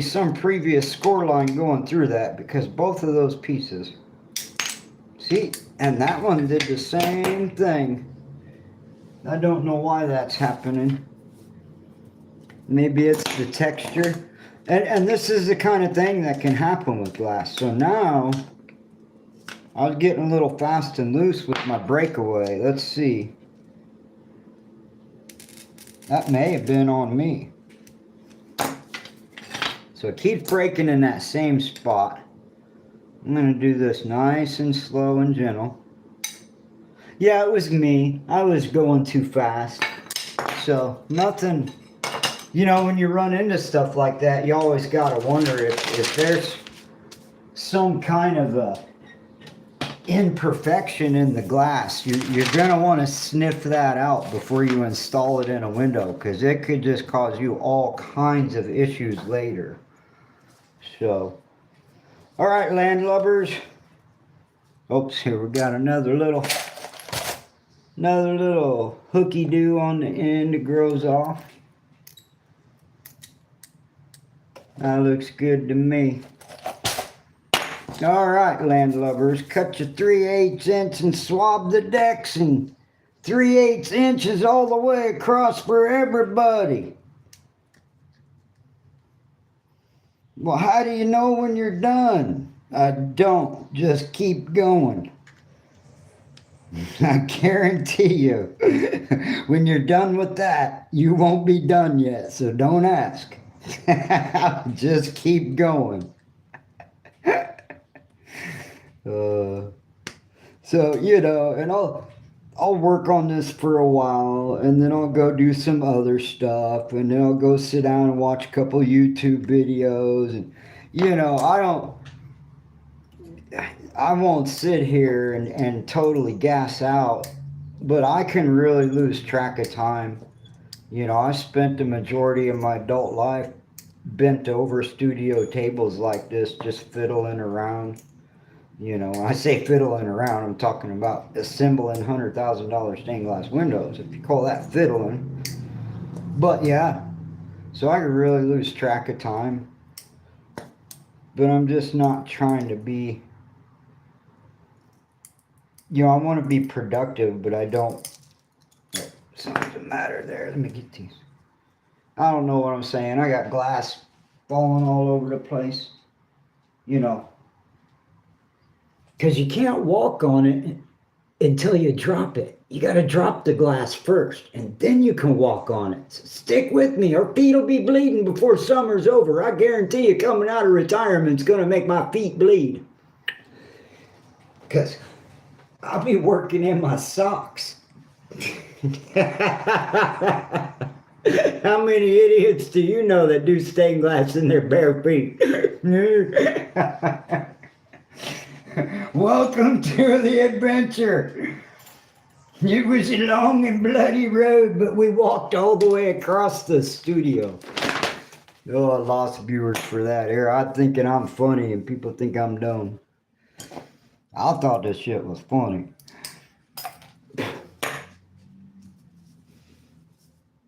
some previous score line going through that, because both of those pieces, see, and that one did the same thing. I don't know why that's happening. Maybe it's the texture. And this is the kind of thing that can happen with glass. So now, I was getting a little fast and loose with my breakaway. Let's see. That may have been on me. So it keeps breaking in that same spot. I'm going to do this nice and slow and gentle. Yeah, it was me. I was going too fast. So nothing... You know, when you run into stuff like that, you always got to wonder if there's some kind of a imperfection in the glass. You're going to want to sniff that out before you install it in a window, because it could just cause you all kinds of issues later. So, all right, landlubbers. Oops, here we got another little hooky-doo on the end that grows off. That looks good to me. All right, landlubbers, cut your 3/8 inch and swab the decks, and 3/8 inches all the way across for everybody. Well, how do you know when you're done? I don't. Just keep going. I guarantee you, when you're done with that, you won't be done yet, so don't ask. Just keep going. So, you know, and I'll work on this for a while, and then I'll go do some other stuff, and then I'll go sit down and watch a couple YouTube videos, and you know, I won't sit here and totally gas out, but I can really lose track of time. You know, I spent the majority of my adult life bent over studio tables like this, just fiddling around. You know, when I say fiddling around, I'm talking about assembling $100,000 stained glass windows, if you call that fiddling. But yeah, so I could really lose track of time. But I'm just not trying to be, you know, I want to be productive, but I don't. Something's the matter there. Let me get these. I don't know what I'm saying. I got glass falling all over the place. You know. Because you can't walk on it until you drop it. You got to drop the glass first, and then you can walk on it. So stick with me. Our feet will be bleeding before summer's over. I guarantee you, coming out of retirement's going to make my feet bleed. Because I'll be working in my socks. How many idiots do you know that do stained glass in their bare feet? Welcome to the adventure. It was a long and bloody road, but we walked all the way across the studio. Oh, I lost viewers for that. Here, I'm thinking I'm funny and people think I'm dumb. I thought this shit was funny.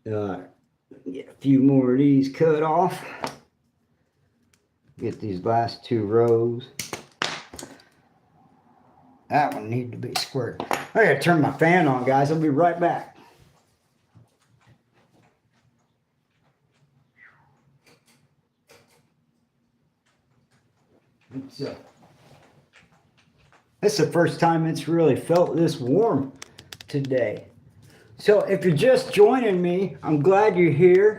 Get a few more of these cut off. Get these last two rows. That one need to be squared. I gotta turn my fan on, guys. I'll be right back. This is the first time it's really felt this warm today. So if you're just joining me, I'm glad you're here.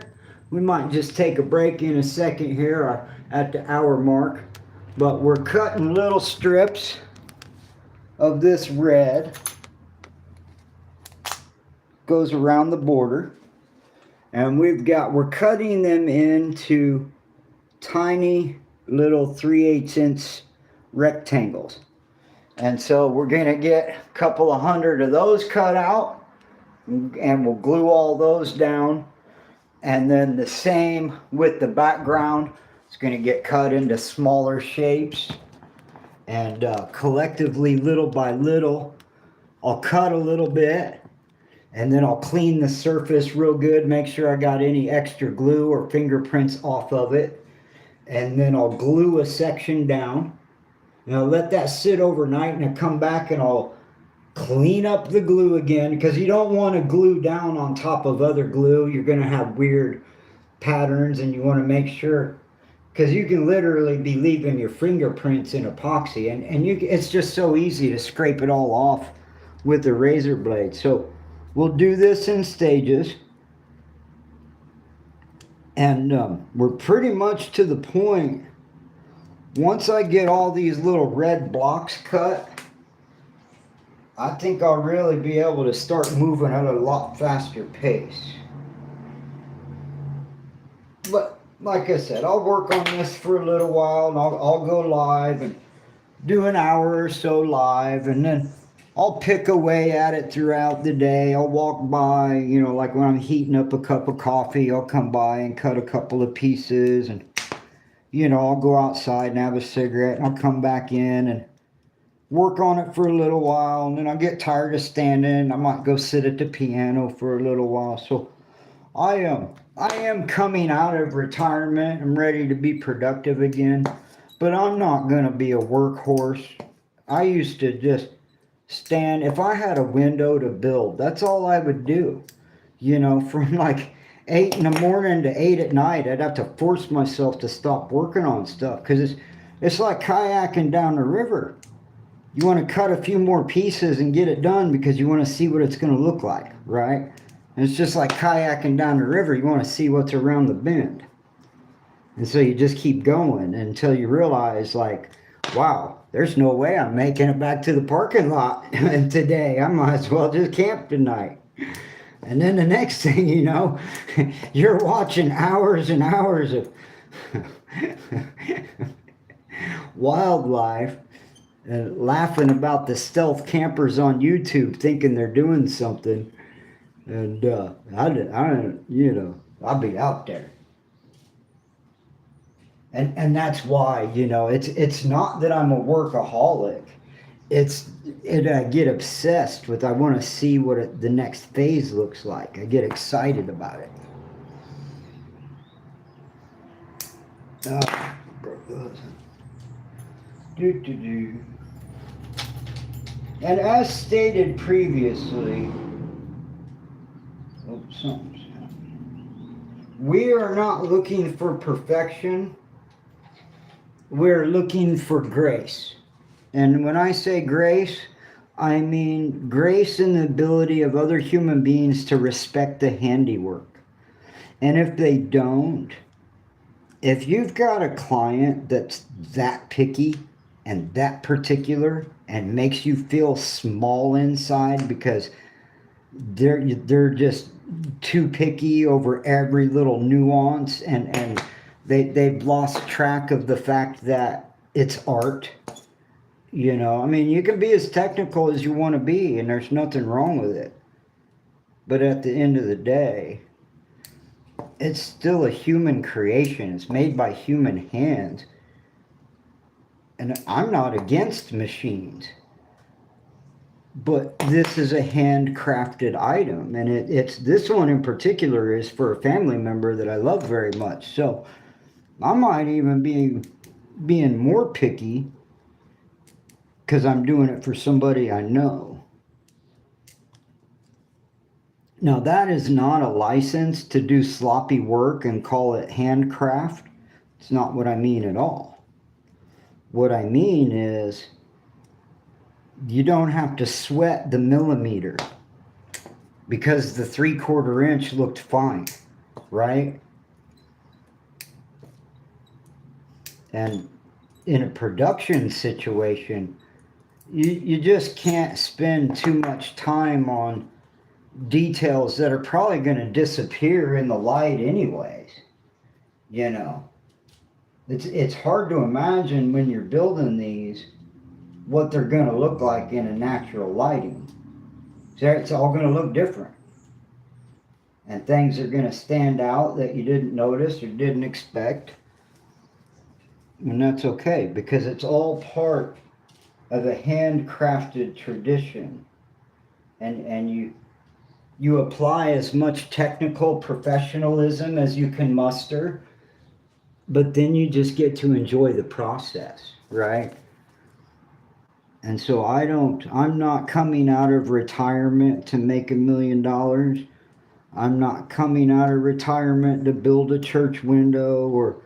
We might just take a break in a second here at the hour mark. But we're cutting little strips of this red. Goes around the border. And we're cutting them into tiny little 3/8 inch rectangles. And so we're going to get a couple of hundred of those cut out. And we'll glue all those down. And then the same with the background. It's going to get cut into smaller shapes. And collectively, little by little, I'll cut a little bit. And then I'll clean the surface real good. Make sure I got any extra glue or fingerprints off of it. And then I'll glue a section down. And I'll let that sit overnight. And I'll come back and I'll clean up the glue again, because you don't want to glue down on top of other glue. You're going to have weird patterns, and you want to make sure, because you can literally be leaving your fingerprints in epoxy, and it's just so easy to scrape it all off with a razor blade. So we'll do this in stages, and we're pretty much to the point. Once I get all these little red blocks cut, I think I'll really be able to start moving at a lot faster pace. But like I said, I'll work on this for a little while, and I'll go live and do an hour or so live, and then I'll pick away at it throughout the day. I'll walk by, you know, like when I'm heating up a cup of coffee, I'll come by and cut a couple of pieces, and you know, I'll go outside and have a cigarette, and I'll come back in and work on it for a little while, and then I'll get tired of standing. I might go sit at the piano for a little while. So I am coming out of retirement. I'm ready to be productive again, but I'm not gonna be a workhorse. I used to just stand. If I had a window to build, that's all I would do. You know, from like 8 in the morning to 8 at night, I'd have to force myself to stop working on stuff because it's like kayaking down the river. You want to cut a few more pieces and get it done because you want to see what it's going to look like, right? And it's just like kayaking down the river. You want to see what's around the bend. And so you just keep going until you realize, like, wow, there's no way I'm making it back to the parking lot today. I might as well just camp tonight. And then the next thing you know, you're watching hours and hours of wildlife and laughing about the stealth campers on YouTube thinking they're doing something. And I'll be out there. And that's why, it's not that I'm a workaholic. I get obsessed with, I want to see what the next phase looks like. I get excited about it. And as stated previously, something's happening. We are not looking for perfection. We're looking for grace. And when I say grace, I mean grace in the ability of other human beings to respect the handiwork. And if they don't, if you've got a client that's that picky and that particular and makes you feel small inside because they're just too picky over every little nuance and they've lost track of the fact that it's art. I mean, you can be as technical as you want to be, and there's nothing wrong with it. But at the end of the day, it's still a human creation. It's made by human hands. And I'm not against machines. But this is a handcrafted item. And it's this one in particular is for a family member that I love very much. So I might even be being more picky because I'm doing it for somebody I know. Now, that is not a license to do sloppy work and call it handcraft. It's not what I mean at all. What I mean is you don't have to sweat the millimeter because the 3/4 inch looked fine, right? And in a production situation, you just can't spend too much time on details that are probably going to disappear in the light anyways. It's hard to imagine when you're building these what they're going to look like in a natural lighting. So it's all going to look different. And things are going to stand out that you didn't notice or didn't expect. And that's okay because it's all part of a handcrafted tradition. And you apply as much technical professionalism as you can muster, but then you just get to enjoy the process, right? And so I'm not coming out of retirement to make $1 million. I'm not coming out of retirement to build a church window,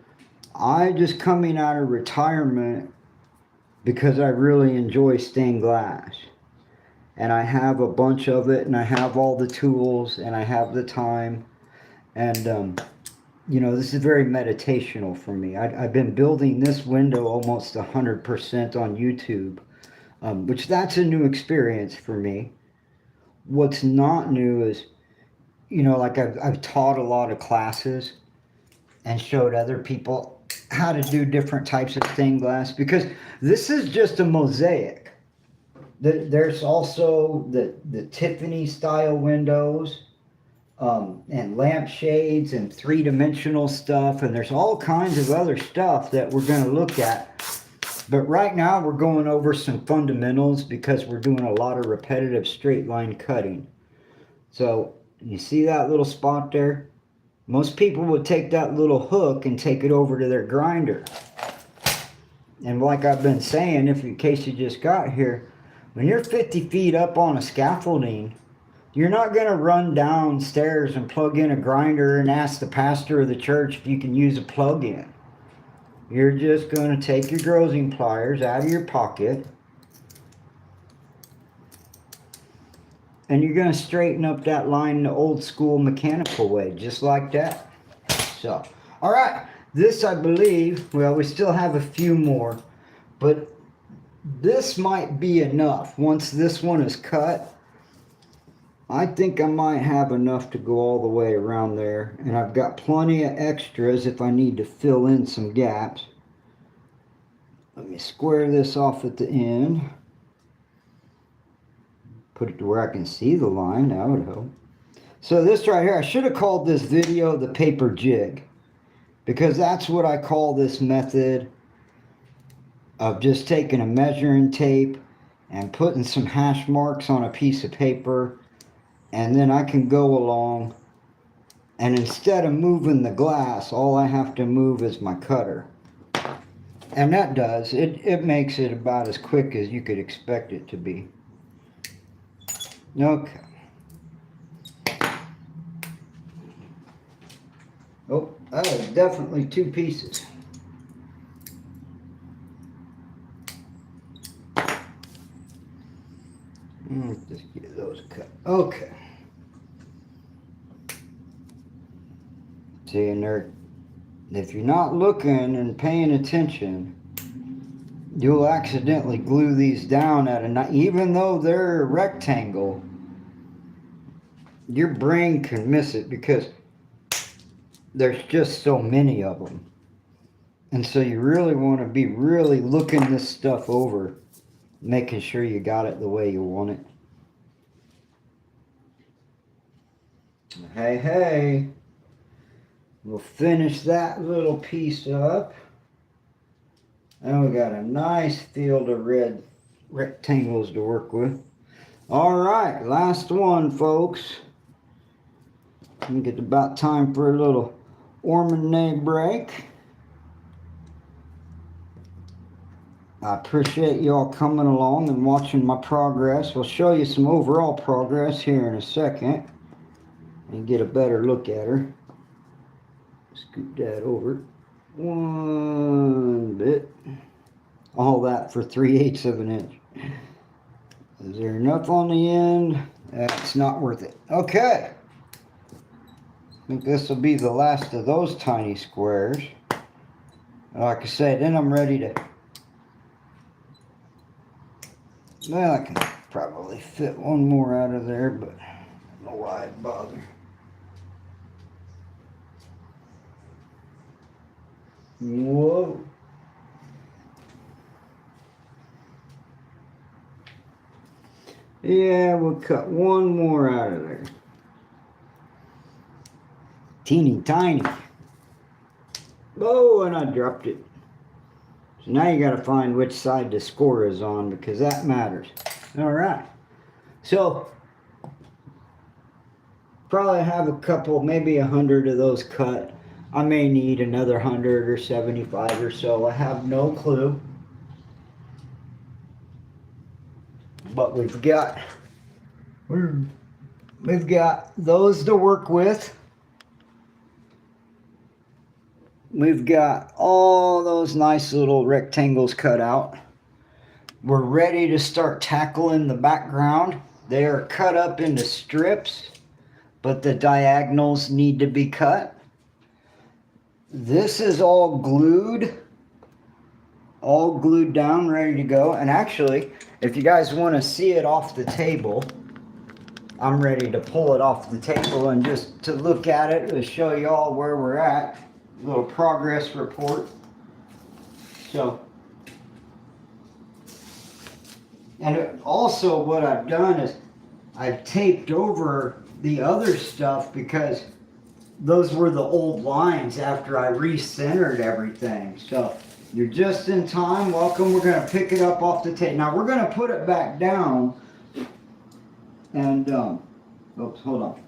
I just coming out of retirement because I really enjoy stained glass. And I have a bunch of it, and I have all the tools, and I have the time. And, this is very meditational for me. I've been building this window almost 100% on YouTube, which that's a new experience for me. What's not new is, like I've taught a lot of classes and showed other people how to do different types of stained glass because this is just a mosaic. There's also the Tiffany style windows and lampshades and three-dimensional stuff, and there's all kinds of other stuff that we're going to look at. But right now we're going over some fundamentals because we're doing a lot of repetitive straight line cutting. So you see that little spot there? Most people would take that little hook and take it over to their grinder. And like I've been saying, if in case you just got here, when you're 50 feet up on a scaffolding, you're not going to run downstairs and plug in a grinder and ask the pastor of the church if you can use a plug-in. You're just going to take your grazing pliers out of your pocket and you're going to straighten up that line the old school mechanical way, just like that. So, all right, this I believe, well, we still have a few more, but this might be enough. Once this one is cut, I think I might have enough to go all the way around there. And I've got plenty of extras if I need to fill in some gaps. Let me square this off at the end. Put it to where I can see the line, that would help. So this right here, I should have called this video the paper jig, because that's what I call this method of just taking a measuring tape and putting some hash marks on a piece of paper, and then I can go along, and instead of moving the glass, all I have to move is my cutter. And that does, it makes it about as quick as you could expect it to be. Okay. Oh, that is definitely two pieces. Let's just get those cut. Okay. See, and they're, if you're not looking and paying attention, you'll accidentally glue these down at a, even though they're a rectangle, your brain can miss it because there's just so many of them. And so you really want to be really looking this stuff over, making sure you got it the way you want it. Hey, we'll finish that little piece up. And we got a nice field of red rectangles to work with. All right, last one, folks. I think it's about time for a little Ormanay break. I appreciate y'all coming along and watching my progress. We'll show you some overall progress here in a second and get a better look at her. Scoot that over one bit. All that for 3/8 of an inch. Is there enough on the end? That's not worth it. Okay. I think this will be the last of those tiny squares. Like I said, then I'm ready to, well, I can probably fit one more out of there, but I don't know why I'd bother. Whoa. Yeah, we'll cut one more out of there. Teeny tiny. Oh, and I dropped it. So now you got to find which side the score is on, because that matters. All right. So probably have a couple, maybe 100 of those cut. I may need another 100 or 75 or so. I have no clue. But we've got those to work with. We've got all those nice little rectangles cut out. We're ready to start tackling the background. They are cut up into strips, but the diagonals need to be cut. This is all glued down, ready to go. And actually, if you guys want to see it off the table, I'm ready to pull it off the table and just to look at it to show you all where we're at. A little progress report. So, and also what I've done is I've taped over the other stuff because those were the old lines after I recentered everything. So you're just in time. Welcome. We're going to pick it up off the tape. Now we're going to put it back down. And, oops, hold on.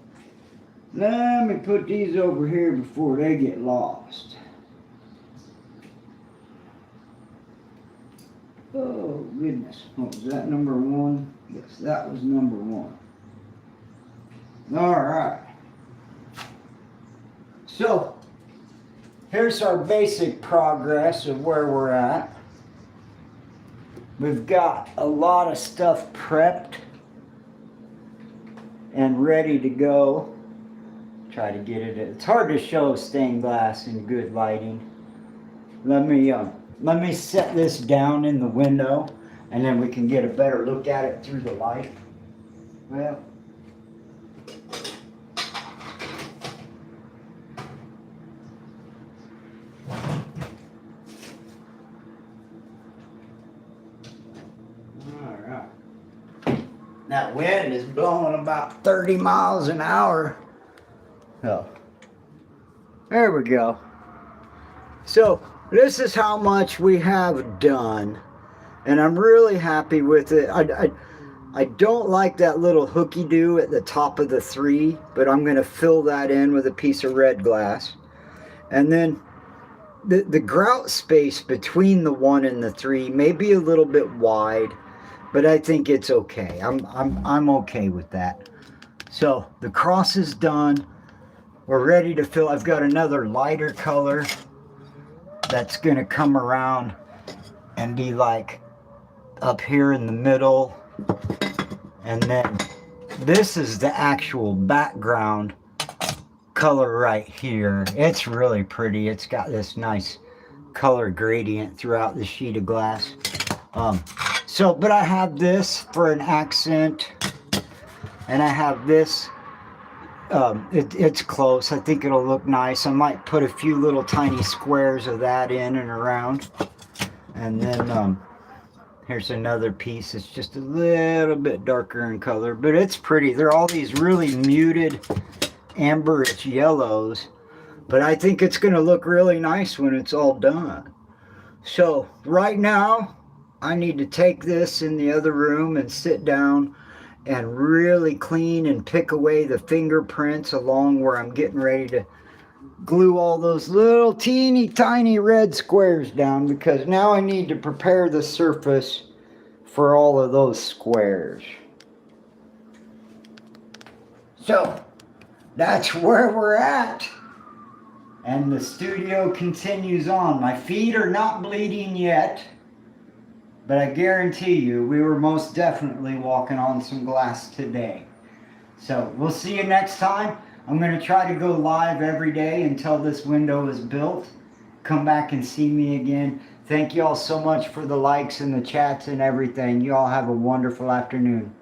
Let me put these over here before they get lost. Oh, goodness. What was that, number one? Yes, that was number one. All right. So, here's our basic progress of where we're at. We've got a lot of stuff prepped and ready to go. Try to get it. It's hard to show stained glass in good lighting. Let me set this down in the window, and then we can get a better look at it through the light. Well, all right. That wind is blowing about 30 miles an hour. Oh, there we go. So this is how much we have done, and I'm really happy with it. I don't like that little hooky-doo at the top of the 3, but I'm going to fill that in with a piece of red glass. And then the grout space between the 1 and the 3 may be a little bit wide, but I think it's okay. I'm okay with that. So the cross is done. We're ready to fill. I've got another lighter color that's going to come around and be like up here in the middle. And then this is the actual background color right here. It's really pretty. It's got this nice color gradient throughout the sheet of glass. But I have this for an accent, and I have this. It's close. I think it'll look nice. I might put a few little tiny squares of that in and around. And then here's another piece. It's just a little bit darker in color, but it's pretty. They're all these really muted amberish yellows, but I think it's going to look really nice when it's all done. So right now, I need to take this in the other room and sit down and really clean and pick away the fingerprints along where I'm getting ready to glue all those little teeny tiny red squares down, because now I need to prepare the surface for all of those squares. So that's where we're at, and the studio continues on. My feet are not bleeding yet, but I guarantee you we were most definitely walking on some glass today. So we'll see you next time. I'm going to try to go live every day until this window is built. Come back and see me again. Thank you all so much for the likes and the chats and everything. You all have a wonderful afternoon.